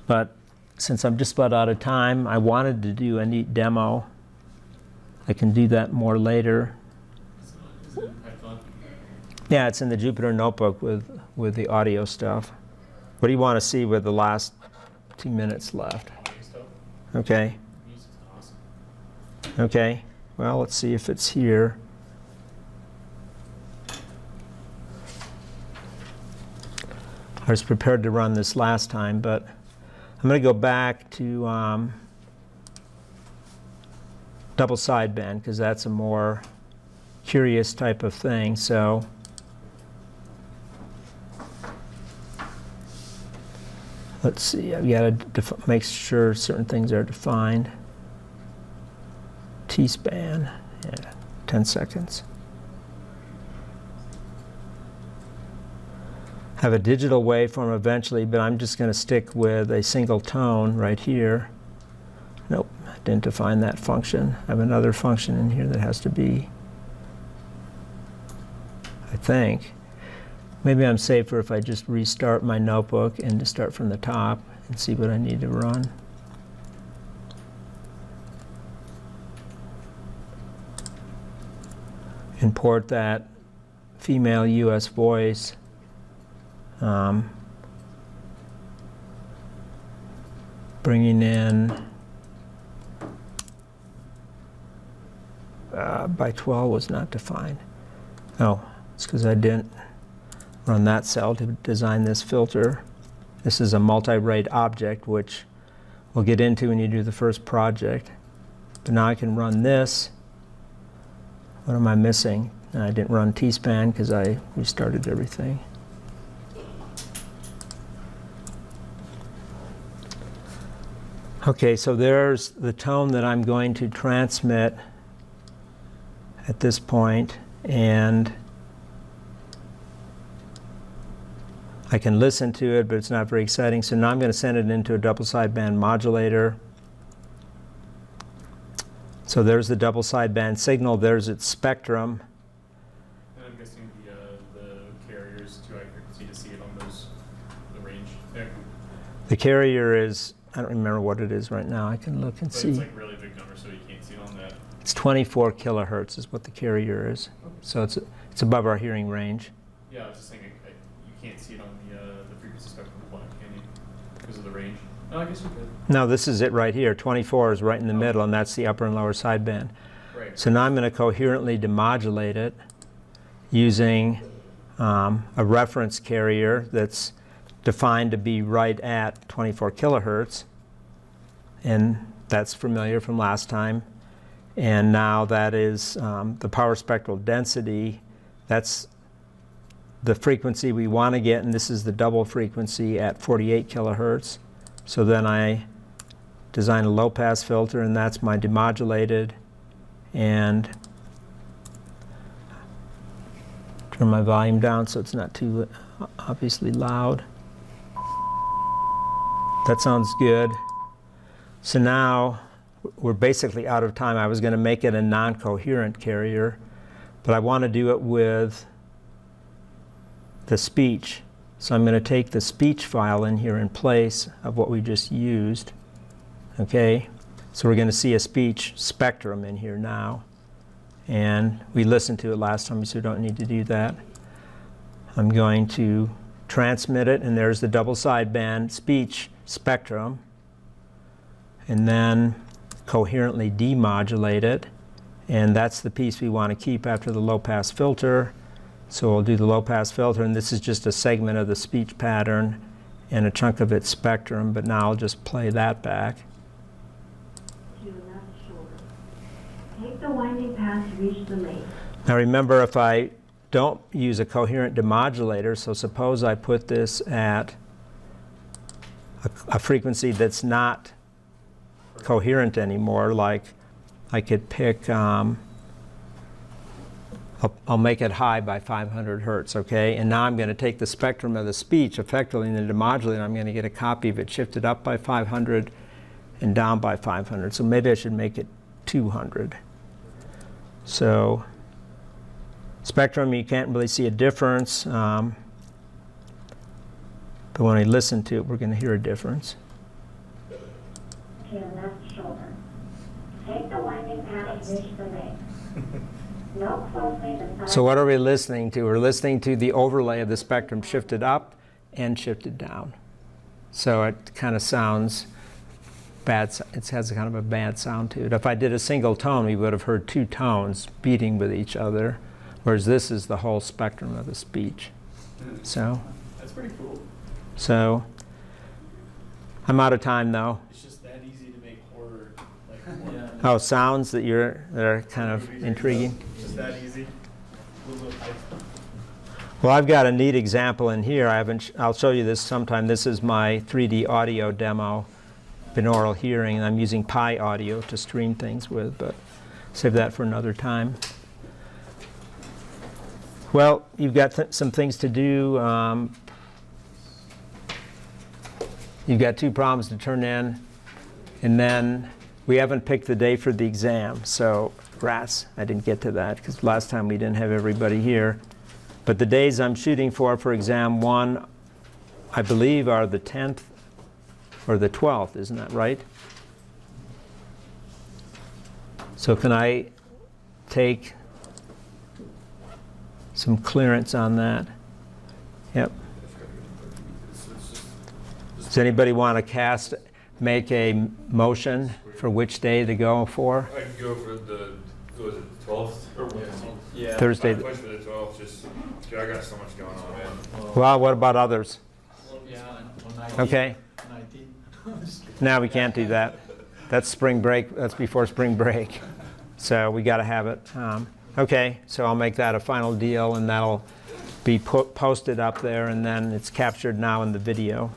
but since I'm just about out of time, I wanted to do a neat demo. I can do that more later. Is it in Python? Yeah, it's in the Jupyter Notebook with the audio stuff. What do you want to see with the last 2 minutes left? Audio stuff. Okay. Music's awesome. Okay, well, let's see if it's here. I was prepared to run this last time, but I'm going to go back to double sideband, because that's a more curious type of thing. So let's see, I've got to make sure certain things are defined. T-span, yeah, 10 seconds. Have a digital waveform eventually, but I'm just going to stick with a single tone right here. Nope, didn't define that function. I have another function in here that has to be, I think. Maybe I'm safer if I just restart my notebook and just start from the top and see what I need to run. Import that female US voice. Bringing in by 12 was not defined. Oh, it's because I didn't run that cell to design this filter. This is a multi-rate object, which we'll get into when you do the first project. But now I can run this. What am I missing? I didn't run T-span because I restarted everything. Okay, so there's the tone that I'm going to transmit at this point, and I can listen to it, but it's not very exciting. So now I'm going to send it into a double sideband modulator. It's So there's the double sideband signal, there's its spectrum. And I'm guessing the carriers too, I frequency to see it on those, the range there. The carrier is, I don't remember what it is right now, I can look and But see. it's like really big number, so you can't see it on that. It's 24 kilohertz is what the carrier is. So it's above our hearing range. Yeah, I was just saying, you can't see it on the frequency spectrum one, can you? Because of the range. No, I guess you could. No, this is it right here. 24 is right in the middle, and that's the upper and lower sideband. Right. So now I'm going to coherently demodulate it using a reference carrier that's defined to be right at 24 kilohertz. And that's familiar from last time. And now that is the power spectral density. That's the frequency we want to get, and this is the double frequency at 48 kilohertz. So then I design a low-pass filter, and that's my demodulated. And turn my volume down so it's not too obviously loud. That sounds good. So now we're basically out of time. I was going to make it a non-coherent carrier, but I want to do it with the speech. So I'm going to take the speech file in here in place of what we just used. Okay, so we're going to see a speech spectrum in here now. And we listened to it last time, so we don't need to do that. I'm going to transmit it, and there's the double sideband speech spectrum. And then coherently demodulate it. And that's the piece we want to keep after the low-pass filter. So we'll do the low-pass filter, and this is just a segment of the speech pattern and a chunk of its spectrum, but now I'll just play that back. To your left shoulder. Take the winding path to reach the lake. Now remember, if I don't use a coherent demodulator, so suppose I put this at a frequency that's not coherent anymore, like I could pick, I'll make it high by 500 hertz, okay? And now I'm going to take the spectrum of the speech effectively and then demodulate, and I'm going to get a copy of it shifted up by 500 and down by 500. So maybe I should make it 200. So spectrum, you can't really see a difference, but when I listen to it, we're going to hear a difference. To your left shoulder. Take the winding path to reach the lake. Note closely the side. So what are we listening to? We're listening to the overlay of the spectrum shifted up and shifted down. So it kind of sounds bad. It has kind of a bad sound to it. If I did a single tone, we would have heard two tones beating with each other, whereas this is the whole spectrum of the speech. So That's pretty cool. I'm out of time though. It's just that easy to make horror, like, Yeah. Oh, sounds that are kind of intriguing. just that easy. Well, I've got a neat example in here. I'll show you this sometime. This is my 3D audio demo, binaural hearing, and I'm using Pi Audio to stream things with, but save that for another time. Well, you've got some things to do. You've got 2 problems to turn in, and then we haven't picked the day for the exam, so rats, I didn't get to that because last time we didn't have everybody here. But the days I'm shooting for exam 1, I believe are the 10th or the 12th, isn't that right? So can I take some clearance on that? Yep. Does anybody want to make a motion for which day to go for? I could go for was it 12th? Yeah. Thursday. I'd push for the 12th, just, dude, I got so much going on, man. Well, what about others? Yeah. Okay. 19. No, we can't do that. That's spring break. That's before spring break. So we got to have it. Okay, so I'll make that a final deal, and that'll be posted up there, and then it's captured now in the video.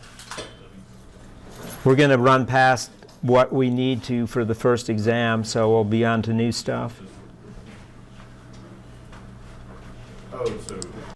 We're going to run past what we need to for the first exam, so we'll be on to new stuff. Oh, so